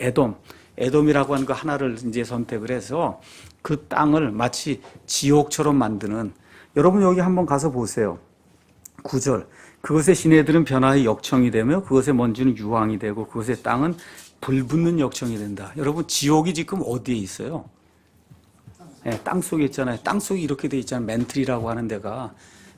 에돔이라고 하는 그 하나를 이제 선택을 해서 그 땅을 마치 지옥처럼 만드는, 여러분 여기 한번 가서 보세요. 9절. 그것의 시내들은 변화의 역청이 되며 그것의 먼지는 유황이 되고 그것의 땅은 불붙는 역청이 된다. 여러분 지옥이 지금 어디에 있어요? 땅 속에 있잖아요. 땅 속에 이렇게 돼 있잖아요. 멘트리라고 하는 데가.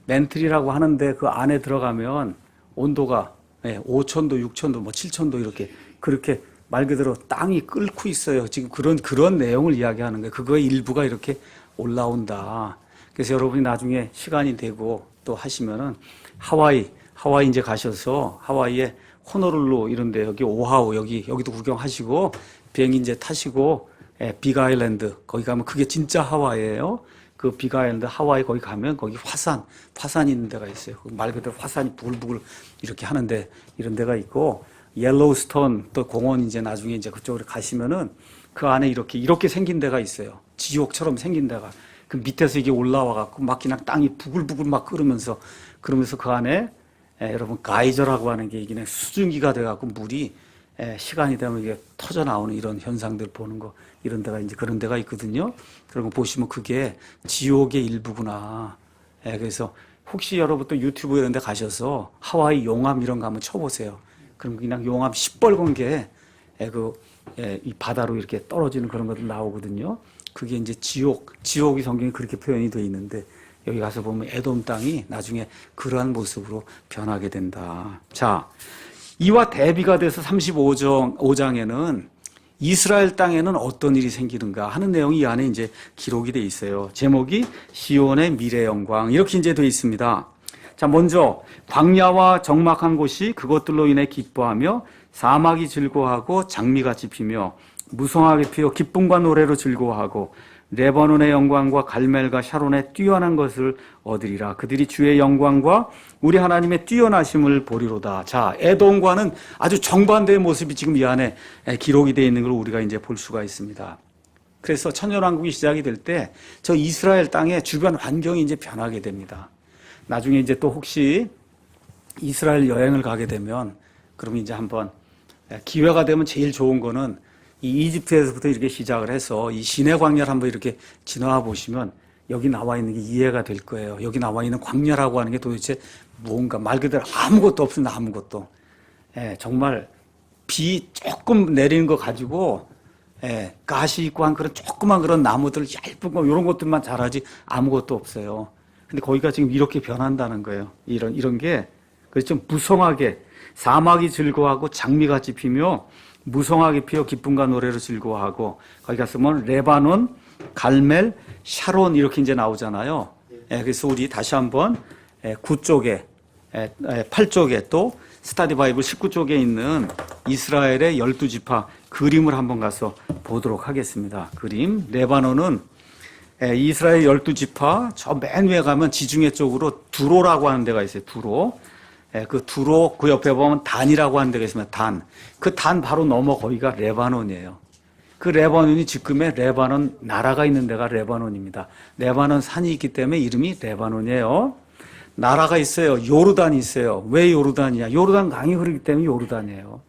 멘트리라고 하는데 그 안에 들어가면 온도가 5,000도, 6,000도, 7,000도 이렇게, 그렇게 말 그대로 땅이 끓고 있어요. 지금 그런 내용을 이야기하는 거예요. 그거의 일부가 이렇게 올라온다. 그래서 여러분이 나중에 시간이 되고 또 하시면은 하와이 이제 가셔서 하와이에 호노룰루 이런데 여기 오하우 여기도 구경하시고 비행기 이제 타시고 빅아일랜드 거기 가면 그게 진짜 하와이예요. 그 빅아일랜드 하와이 거기 가면 거기 화산이 있는 데가 있어요. 말 그대로 화산이 부글부글 이렇게 하는데 이런 데가 있고, 옐로우스톤 또 공원 이제 나중에 이제 그쪽으로 가시면은 그 안에 이렇게 생긴 데가 있어요. 지옥처럼 생긴 데가. 그 밑에서 이게 올라와 갖고 막 그냥 땅이 부글부글 막 그러면서 그 안에 여러분 가이저라고 하는 게 이게 수증기가 돼 갖고 물이 시간이 되면 이게 터져 나오는 이런 현상들 보는 거, 이런 데가 이제 그런 데가 있거든요. 그런 거 보시면 그게 지옥의 일부구나. 그래서 혹시 여러분 또 유튜브 이런 데 가셔서 하와이 용암 이런 거 한번 쳐보세요. 그럼 그냥 용암 시뻘건 게 이 바다로 이렇게 떨어지는 그런 것도 나오거든요. 그게 이제 지옥이 성경에 그렇게 표현이 되어 있는데, 여기 가서 보면 에돔 땅이 나중에 그러한 모습으로 변하게 된다. 자, 이와 대비가 돼서 35장에는 이스라엘 땅에는 어떤 일이 생기는가 하는 내용이 이 안에 이제 기록이 돼 있어요. 제목이 시온의 미래 영광 이렇게 이제 돼 있습니다. 자, 먼저 광야와 적막한 곳이 그것들로 인해 기뻐하며 사막이 즐거워하고 장미같이 피며 무성하게 피어 기쁨과 노래로 즐거워하고 레바논의 영광과 갈멜과 샤론의 뛰어난 것을 얻으리라. 그들이 주의 영광과 우리 하나님의 뛰어나심을 보리로다. 자, 에돔과는 아주 정반대의 모습이 지금 이 안에 기록이 되어 있는 걸 우리가 이제 볼 수가 있습니다. 그래서 천년왕국이 시작이 될 때 저 이스라엘 땅의 주변 환경이 이제 변하게 됩니다. 나중에 이제 또 혹시 이스라엘 여행을 가게 되면, 그러면 이제 한번 기회가 되면 제일 좋은 거는 이 이집트에서부터 이렇게 시작을 해서 이 시내 광야를 한번 이렇게 지나와 보시면 여기 나와 있는 게 이해가 될 거예요. 여기 나와 있는 광야라고 하는 게 도대체 뭔가 말 그대로 아무것도 없습니다. 아무것도. 예, 정말 비 조금 내리는 거 가지고 예, 가시 있고 한 그런 조그만 그런 나무들 얇은 거 이런 것들만 자라지 아무것도 없어요. 근데 거기가 지금 이렇게 변한다는 거예요. 이런 게 그래서 좀 무성하게 사막이 즐거워하고 장미같이 피며 무성하게 피어 기쁨과 노래로 즐거워하고 거기 갔으면 레바논, 갈멜, 샤론 이렇게 이제 나오잖아요. 예, 그래서 우리 다시 한번 9쪽에 8쪽에 또 스타디 바이블 19쪽에 있는 이스라엘의 12지파 그림을 한번 가서 보도록 하겠습니다. 그림 레바논은 이스라엘 12지파 저 맨 위에 가면 지중해 쪽으로 두로라고 하는 데가 있어요. 두로. 그 두로 그 옆에 보면 단이라고 하는 데가 있습니다. 단. 그 단 바로 넘어 거기가 레바논이에요. 그 레바논이 지금의 레바논 나라가 있는 데가 레바논입니다. 레바논 산이 있기 때문에 이름이 레바논이에요. 나라가 있어요. 요르단이 있어요. 왜 요르단이냐? 요르단 강이 흐르기 때문에 요르단이에요.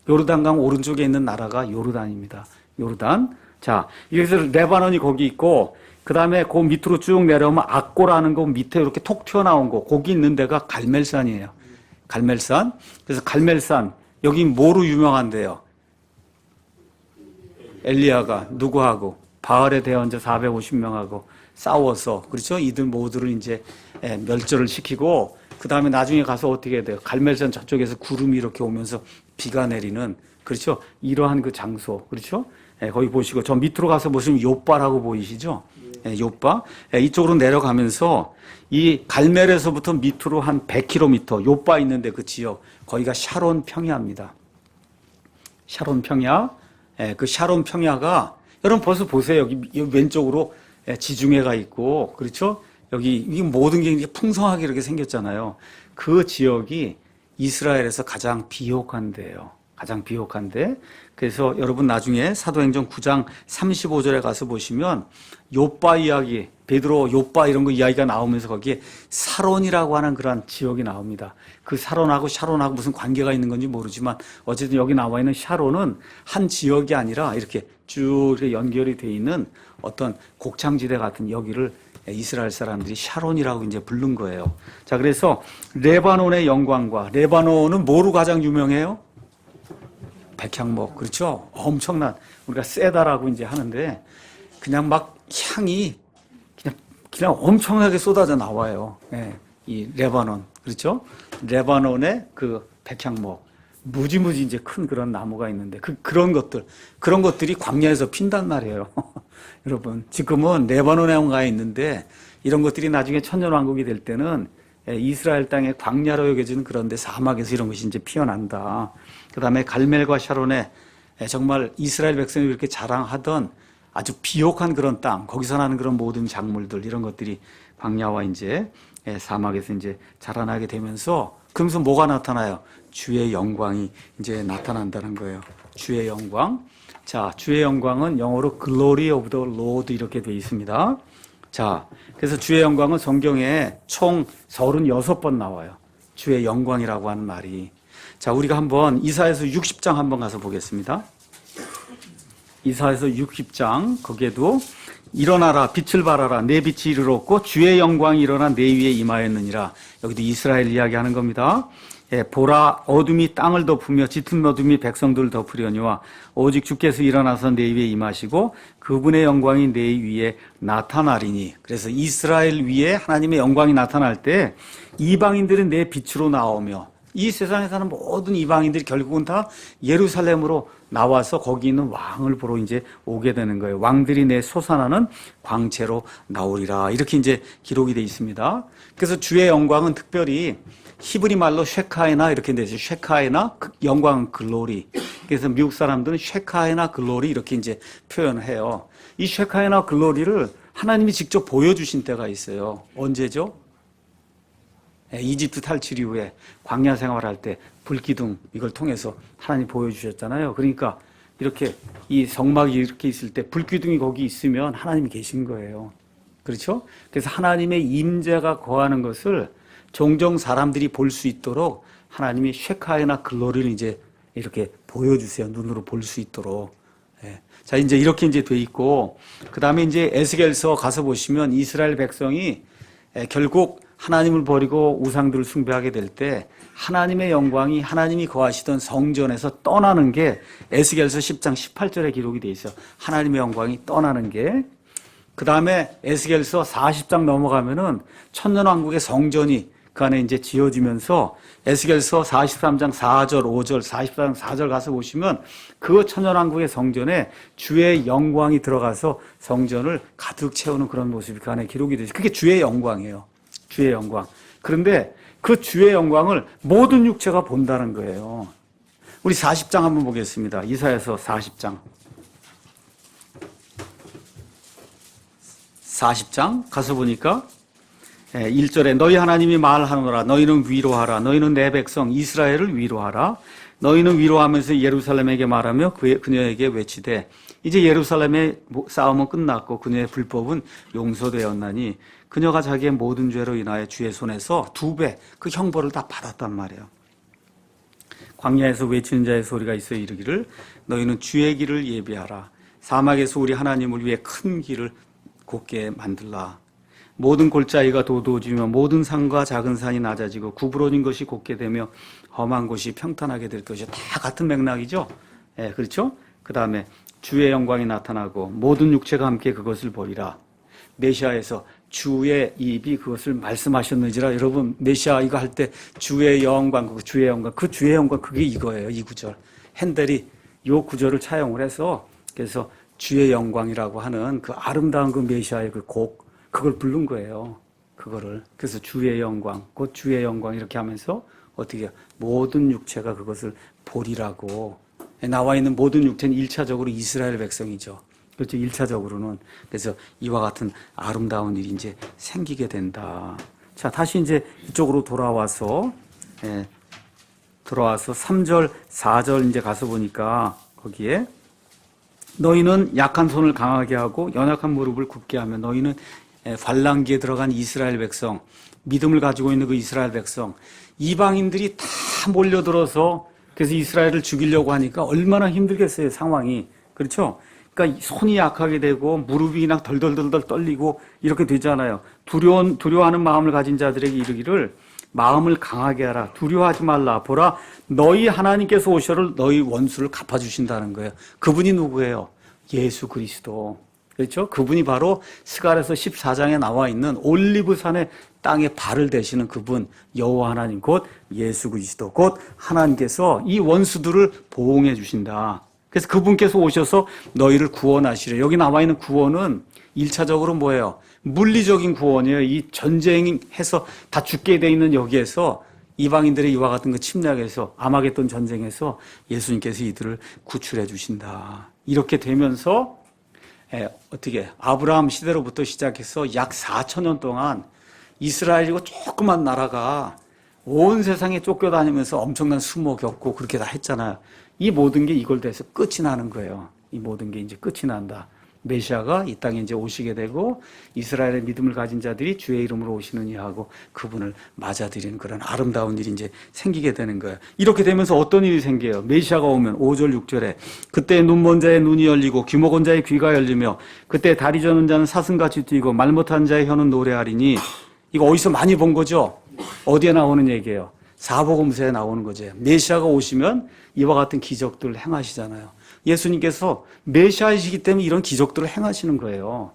요르단강 오른쪽에 있는 나라가 요르단입니다. 요르단. 자, 여기서 레바논이 거기 있고, 그 다음에 그 밑으로 쭉 내려오면 악고라는 거 밑에 이렇게 톡 튀어나온 거, 거기 있는 데가 갈멜산이에요. 갈멜산. 그래서 갈멜산, 여기 뭐로 유명한데요? 엘리야가 누구하고? 바알의 대언자 450명하고 싸워서, 그렇죠? 이들 모두를 이제 멸절을 시키고, 그 다음에 나중에 가서 어떻게 해야 돼요? 갈멜산 저쪽에서 구름이 이렇게 오면서 비가 내리는, 그렇죠? 이러한 그 장소, 그렇죠? 거기 보시고, 저 밑으로 가서 보시면 요바라고 보이시죠? 요바. 이쪽으로 내려가면서 이 갈멜에서부터 밑으로 한 100km, 요바 있는데 그 지역, 거기가 샤론 평야입니다. 샤론 평야. 그 샤론 평야가, 여러분 벌써 보세요. 여기 왼쪽으로 지중해가 있고, 그렇죠? 여기 이 모든 게 이렇게 풍성하게 이렇게 생겼잖아요. 그 지역이 이스라엘에서 가장 비옥한 데예요. 가장 비옥한데. 그래서 여러분 나중에 사도행전 9장 35절에 가서 보시면 요빠 이야기, 베드로 요빠 이런 거 이야기가 나오면서 거기에 사론이라고 하는 그런 지역이 나옵니다. 그 사론하고 샤론하고 무슨 관계가 있는 건지 모르지만 어쨌든 여기 나와 있는 샤론은 한 지역이 아니라 이렇게 쭉 이렇게 연결이 돼 있는 어떤 곡창지대 같은 여기를 이스라엘 사람들이 샤론이라고 이제 부른 거예요. 자, 그래서 레바논의 영광과, 레바논은 뭐로 가장 유명해요? 백향목, 그렇죠? 엄청난, 우리가 세다라고 이제 하는데, 그냥 막 향이 그냥 엄청나게 쏟아져 나와요. 예, 이 레바논, 그렇죠? 레바논의 그 백향목, 무지무지 이제 큰 그런 나무가 있는데, 그런 것들이 광야에서 핀단 말이에요. 여러분, 지금은 레바논에 가 있는데, 이런 것들이 나중에 천년왕국이 될 때는 이스라엘 땅의 광야로 여겨지는 그런데 사막에서 이런 것이 이제 피어난다. 그 다음에 갈멜과 샤론에 정말 이스라엘 백성이 이렇게 자랑하던 아주 비옥한 그런 땅, 거기서 나는 그런 모든 작물들, 이런 것들이 광야와 이제 사막에서 이제 자라나게 되면서, 그러면서 뭐가 나타나요? 주의 영광이 이제 나타난다는 거예요. 주의 영광. 자, 주의 영광은 영어로 Glory of the Lord 이렇게 되어 있습니다. 자, 그래서 주의 영광은 성경에 총 36번 나와요. 주의 영광이라고 하는 말이. 자, 우리가 한번 이사야서 60장 한번 가서 보겠습니다. 이사야서 60장, 거기에도 일어나라, 빛을 발하라, 내 빛이 이르렀고 주의 영광이 일어나 내 위에 임하였느니라. 여기도 이스라엘 이야기하는 겁니다. 보라, 어둠이 땅을 덮으며 짙은 어둠이 백성들을 덮으려니와 오직 주께서 일어나서 내 위에 임하시고 그분의 영광이 내 위에 나타나리니. 그래서 이스라엘 위에 하나님의 영광이 나타날 때 이방인들은 내 빛으로 나오며, 이 세상에 사는 모든 이방인들이 결국은 다 예루살렘으로 나와서 거기 있는 왕을 보러 이제 오게 되는 거예요. 왕들이 내 솟아나는 광채로 나오리라. 이렇게 이제 기록이 되어 있습니다. 그래서 주의 영광은 특별히 히브리 말로 쉐카이나 이렇게 되죠. 쉐카이나 영광 글로리. 그래서 미국 사람들은 쉐카이나 글로리 이렇게 이제 표현해요. 이 쉐카이나 글로리를 하나님이 직접 보여주신 때가 있어요. 언제죠? 이집트 탈출 이후에 광야 생활할 때 불기둥 이걸 통해서 하나님 보여주셨잖아요. 그러니까 이렇게 이 성막이 이렇게 있을 때 불기둥이 거기 있으면 하나님이 계신 거예요. 그렇죠? 그래서 하나님의 임재가 거하는 것을 종종 사람들이 볼 수 있도록 하나님이 쉐카이나 글로리를 이제 이렇게 보여주세요. 눈으로 볼 수 있도록. 예. 자, 이제 이렇게 이제 돼 있고, 그 다음에 이제 에스겔서 가서 보시면 이스라엘 백성이 결국 하나님을 버리고 우상들을 숭배하게 될 때 하나님의 영광이 하나님이 거하시던 성전에서 떠나는 게 에스겔서 10장 18절에 기록이 돼 있어요. 하나님의 영광이 떠나는 게. 그 다음에 에스겔서 40장 넘어가면은 천년왕국의 성전이 그 안에 이제 지어지면서 에스겔서 43장 4절, 5절, 44장 4절 가서 보시면 그 천년왕국의 성전에 주의 영광이 들어가서 성전을 가득 채우는 그런 모습이 그 안에 기록이 되죠. 그게 주의 영광이에요. 주의 영광. 그런데 그 주의 영광을 모든 육체가 본다는 거예요. 우리 40장 한번 보겠습니다. 이사야서 40장. 40장 가서 보니까 1절에 너희 하나님이 말하노라. 너희는 위로하라. 너희는 내 백성 이스라엘을 위로하라. 너희는 위로하면서 예루살렘에게 말하며 그녀에게 외치되 이제 예루살렘의 싸움은 끝났고 그녀의 불법은 용서되었나니 그녀가 자기의 모든 죄로 인하여 주의 손에서 2배 그 형벌을 다 받았단 말이에요. 광야에서 외치는 자의 소리가 있어 이르기를 너희는 주의 길을 예비하라. 사막에서 우리 하나님을 위해 큰 길을 곧게 만들라. 모든 골짜기가 도도해지며 모든 산과 작은 산이 낮아지고 구부러진 것이 곧게 되며 험한 곳이 평탄하게 될 것이 다 같은 맥락이죠. 그렇죠? 그 다음에 주의 영광이 나타나고 모든 육체가 함께 그것을 보리라. 메시아에서 주의 입이 그것을 말씀하셨는지라. 여러분 메시아 이거 할 때 주의 영광, 그 주의 영광, 그 주의 영광 그게 이거예요. 이 구절. 핸델이 이 구절을 차용을 해서 그래서 주의 영광이라고 하는 그 아름다운 그 메시아의 그 곡 그걸 부른 거예요. 그거를. 그래서 주의 영광, 곧 주의 영광 이렇게 하면서 어떻게 모든 육체가 그것을 보리라고. 나와 있는 모든 육체는 1차적으로 이스라엘 백성이죠. 그렇죠. 1차적으로는. 그래서 이와 같은 아름다운 일이 이제 생기게 된다. 자, 다시 이제 이쪽으로 돌아와서 3절, 4절 이제 가서 보니까 거기에 너희는 약한 손을 강하게 하고 연약한 무릎을 굽게 하며 너희는 환란기에 들어간 이스라엘 백성, 믿음을 가지고 있는 그 이스라엘 백성, 이방인들이 다 몰려들어서 그래서 이스라엘을 죽이려고 하니까 얼마나 힘들겠어요, 상황이. 그렇죠? 그러니까 손이 약하게 되고 무릎이 그냥 덜덜덜덜 떨리고 이렇게 되잖아요. 두려워하는 마음을 가진 자들에게 이르기를 마음을 강하게 하라. 두려워하지 말라. 보라, 너희 하나님께서 오셔를 너희 원수를 갚아주신다는 거예요. 그분이 누구예요? 예수 그리스도. 그렇죠? 그분이 바로 스가랴서 14장에 나와 있는 올리브산의 땅에 발을 대시는 그분 여호와 하나님 곧 예수 그리스도 곧 하나님께서 이 원수들을 보응해 주신다. 그래서 그분께서 오셔서 너희를 구원하시려. 여기 나와 있는 구원은 1차적으로 뭐예요? 물리적인 구원이에요. 이 전쟁해서 다 죽게 돼 있는 여기에서 이방인들의 이와 같은 그 침략에서 아마겟돈 전쟁에서 예수님께서 이들을 구출해 주신다. 이렇게 되면서 어떻게 아브라함 시대로부터 시작해서 약 4,000년 동안 이스라엘이고 조그만 나라가 온 세상에 쫓겨다니면서 엄청난 수모 겪고 그렇게 다 했잖아요. 이 모든 게 이걸 대해서 끝이 나는 거예요. 이 모든 게 이제 끝이 난다. 메시아가 이 땅에 이제 오시게 되고 이스라엘의 믿음을 가진 자들이 주의 이름으로 오시느니 하고 그분을 맞아들이는 그런 아름다운 일이 이제 생기게 되는 거예요. 이렇게 되면서 어떤 일이 생겨요? 메시아가 오면 5절 6절에 그때 눈먼 자의 눈이 열리고 귀 먹은 자의 귀가 열리며 그때 다리 저는 자는 사슴같이 뛰고 말 못하는 자의 혀는 노래하리니. 이거 어디서 많이 본 거죠? 어디에 나오는 얘기예요? 사복음서에 나오는 거죠. 메시아가 오시면 이와 같은 기적들을 행하시잖아요. 예수님께서 메시아이시기 때문에 이런 기적들을 행하시는 거예요.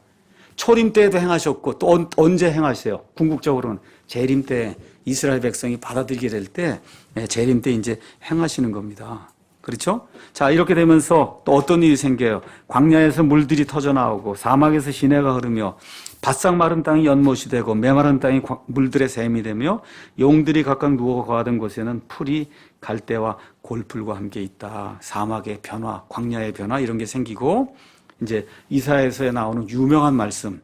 초림 때에도 행하셨고 또 언제 행하세요? 궁극적으로는 재림 때 이스라엘 백성이 받아들이게 될 때 재림 때 이제 행하시는 겁니다. 그렇죠? 자, 이렇게 되면서 또 어떤 일이 생겨요? 광야에서 물들이 터져 나오고 사막에서 시내가 흐르며 바싹 마른 땅이 연못이 되고 메마른 땅이 물들의 샘이 되며 용들이 각각 누워 거하던 곳에는 풀이 갈대와 골풀과 함께 있다. 사막의 변화, 광야의 변화 이런 게 생기고 이제 이사야서에 나오는 유명한 말씀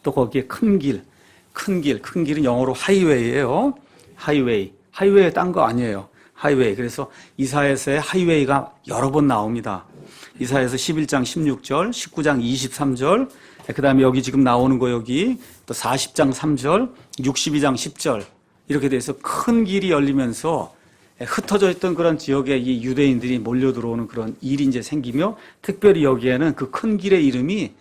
또 거기에 큰 길은 영어로 하이웨이예요. 하이웨이 딴 거 아니에요. 하이웨이. 그래서 이사야서에 하이웨이가 여러 번 나옵니다. 이사야서 11장 16절, 19장 23절, 그 다음에 여기 지금 나오는 거 여기 또 40장 3절, 62장 10절 이렇게 돼서 큰 길이 열리면서 흩어져 있던 그런 지역에 이 유대인들이 몰려 들어오는 그런 일이 이제 생기며 특별히 여기에는 그 큰 길의 이름이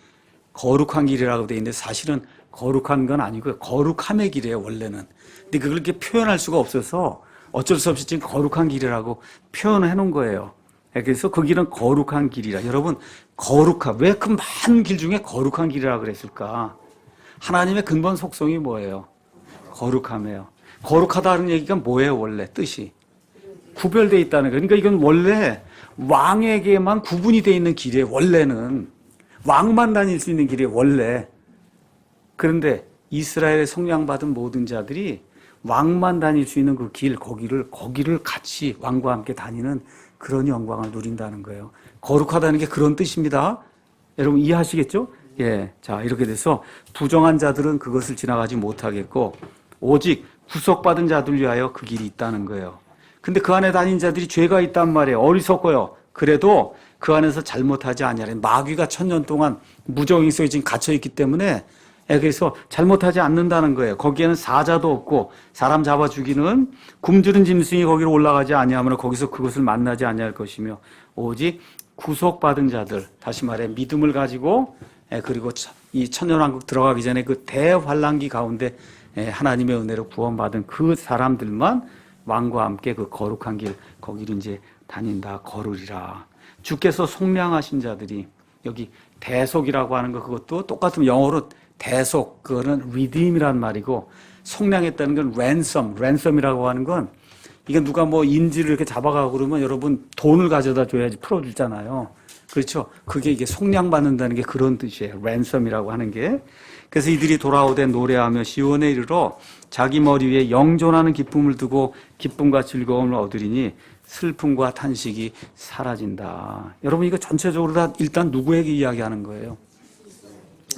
거룩한 길이라고 되어 있는데 사실은 거룩한 건 아니고요. 거룩함의 길이에요, 원래는. 근데 그걸 이렇게 표현할 수가 없어서 어쩔 수 없이 지금 거룩한 길이라고 표현을 해 놓은 거예요. 그래서 그 길은 거룩한 길이라. 여러분, 거룩함. 왜 그 많은 길 중에 거룩한 길이라고 그랬을까? 하나님의 근본 속성이 뭐예요? 거룩함이에요. 거룩하다는 얘기가 뭐예요, 원래 뜻이? 구별되어 있다는 거예요. 그러니까 이건 원래 왕에게만 구분이 되어 있는 길이에요, 원래는. 왕만 다닐 수 있는 길이에요, 원래. 그런데 이스라엘에 속량받은 모든 자들이 왕만 다닐 수 있는 그 길, 거기를 같이 왕과 함께 다니는 그런 영광을 누린다는 거예요. 거룩하다는 게 그런 뜻입니다. 여러분 이해하시겠죠? 예. 자, 이렇게 돼서 부정한 자들은 그것을 지나가지 못하겠고, 오직 구속받은 자들 위하여 그 길이 있다는 거예요. 근데 그 안에 다닌 자들이 죄가 있단 말이에요. 어리석어요. 그래도 그 안에서 잘못하지 아니하려. 마귀가 1000년 동안 무정의 속에 지금 갇혀있기 때문에, 그래서 잘못하지 않는다는 거예요. 거기에는 사자도 없고 사람 잡아 죽이는 굶주린 짐승이 거기로 올라가지 아니하면 거기서 그것을 만나지 아니할 것이며, 오직 구속받은 자들, 다시 말해 믿음을 가지고, 그리고 이 천년왕국 들어가기 전에 그 대환란기 가운데 하나님의 은혜로 구원받은 그 사람들만 왕과 함께 그 거룩한 길, 거기를 이제 다닌다, 걸으리라. 주께서 속량하신 자들이, 여기 대속이라고 하는 거, 그것도 똑같은 영어로 대속, 그거는 redeem이란 말이고, 속량했다는 건 ransom이라고 하는 건, 이게 누가 뭐 인질을 이렇게 잡아가고 그러면 여러분 돈을 가져다 줘야지 풀어주잖아요. 그렇죠? 그게 이게 속량받는다는 게 그런 뜻이에요. ransom이라고 하는 게. 그래서 이들이 돌아오되 노래하며 시온에 이르러 자기 머리 위에 영존하는 기쁨을 두고 기쁨과 즐거움을 얻으리니 슬픔과 탄식이 사라진다. 여러분 이거 전체적으로 다 일단 누구에게 이야기하는 거예요?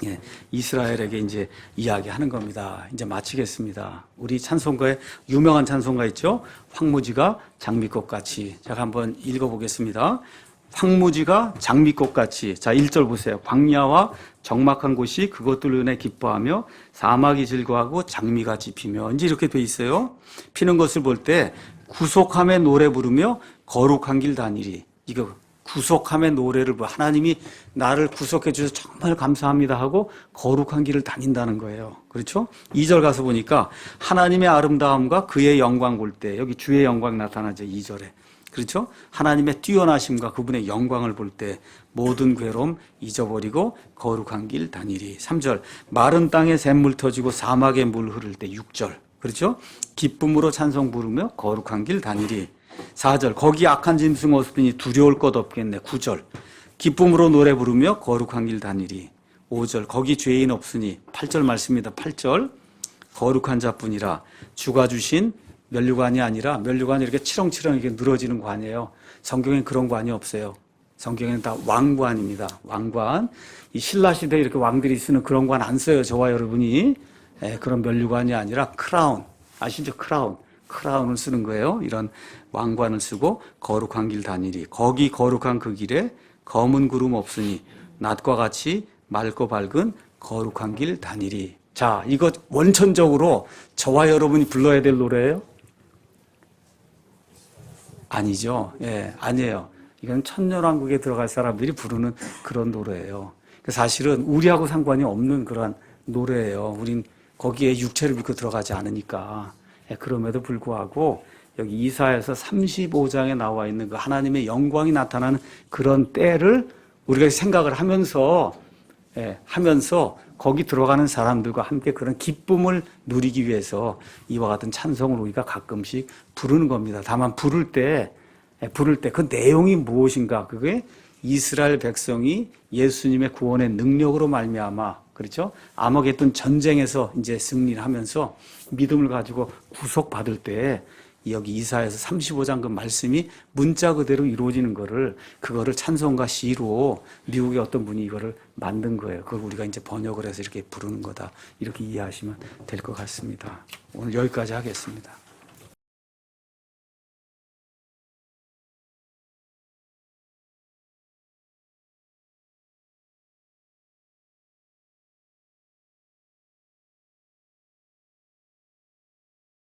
예, 이스라엘에게 이제 이야기하는 겁니다. 이제 마치겠습니다. 우리 찬송가에 유명한 찬송가 있죠? 황무지가 장미꽃같이. 제가 한번 읽어보겠습니다. 황무지가 장미꽃같이. 자, 1절 보세요. 광야와 적막한 곳이 그것들로 인해 기뻐하며 사막이 즐거워하고 장미같이 피며. 이제 이렇게 돼 있어요. 피는 것을 볼 때 구속함의 노래 부르며 거룩한 길 다니리. 이거 구속함의 노래를 하나님이 나를 구속해 주셔서 정말 감사합니다 하고 거룩한 길을 다닌다는 거예요. 그렇죠? 2절 가서 보니까 하나님의 아름다움과 그의 영광 볼 때, 여기 주의 영광 나타나죠. 2절에. 그렇죠? 하나님의 뛰어나심과 그분의 영광을 볼 때 모든 괴로움 잊어버리고 거룩한 길 다니리. 3절 마른 땅에 샘물 터지고 사막에 물 흐를 때. 6절. 그렇죠? 기쁨으로 찬송 부르며 거룩한 길 다니리. 4절 거기 악한 짐승 없으니 두려울 것 없겠네. 9절 기쁨으로 노래 부르며 거룩한 길 다니리. 5절 거기 죄인 없으니. 8절 말씀입니다. 8절 거룩한 자뿐이라. 주가 주신 면류관이 아니라, 면류관이 이렇게 치렁치렁 이렇게 늘어지는 관이에요. 성경엔 그런 관이 없어요. 성경에는 다 왕관입니다. 왕관. 이 신라 시대에 이렇게 왕들이 쓰는 그런 관 안 써요. 저와 여러분이. 그런 면류관이 아니라 크라운. 아시죠? 크라운을 쓰는 거예요. 이런 왕관을 쓰고 거룩한 길 다니리. 거기 거룩한 그 길에 검은 구름 없으니 낮과 같이 맑고 밝은 거룩한 길 다니리. 자, 이거 원천적으로 저와 여러분이 불러야 될 노래예요? 아니죠. 예, 아니에요. 이건 천년왕국에 들어갈 사람들이 부르는 그런 노래예요. 사실은 우리하고 상관이 없는 그런 노래예요. 우린 거기에 육체를 믿고 들어가지 않으니까. 그럼에도 불구하고 여기 이사야서 35장에 나와 있는 그 하나님의 영광이 나타나는 그런 때를 우리가 생각을 하면서 거기 들어가는 사람들과 함께 그런 기쁨을 누리기 위해서 이와 같은 찬송을 우리가 가끔씩 부르는 겁니다. 다만 부를 때 그 내용이 무엇인가? 그게 이스라엘 백성이 예수님의 구원의 능력으로 말미암아, 그렇죠? 아마겟돈 전쟁에서 이제 승리를 하면서 믿음을 가지고 구속받을 때 여기 이사야서 35장 그 말씀이 문자 그대로 이루어지는 그거를 찬송가 시로 미국의 어떤 분이 이거를 만든 거예요. 그걸 우리가 이제 번역을 해서 이렇게 부르는 거다. 이렇게 이해하시면 될 것 같습니다. 오늘 여기까지 하겠습니다.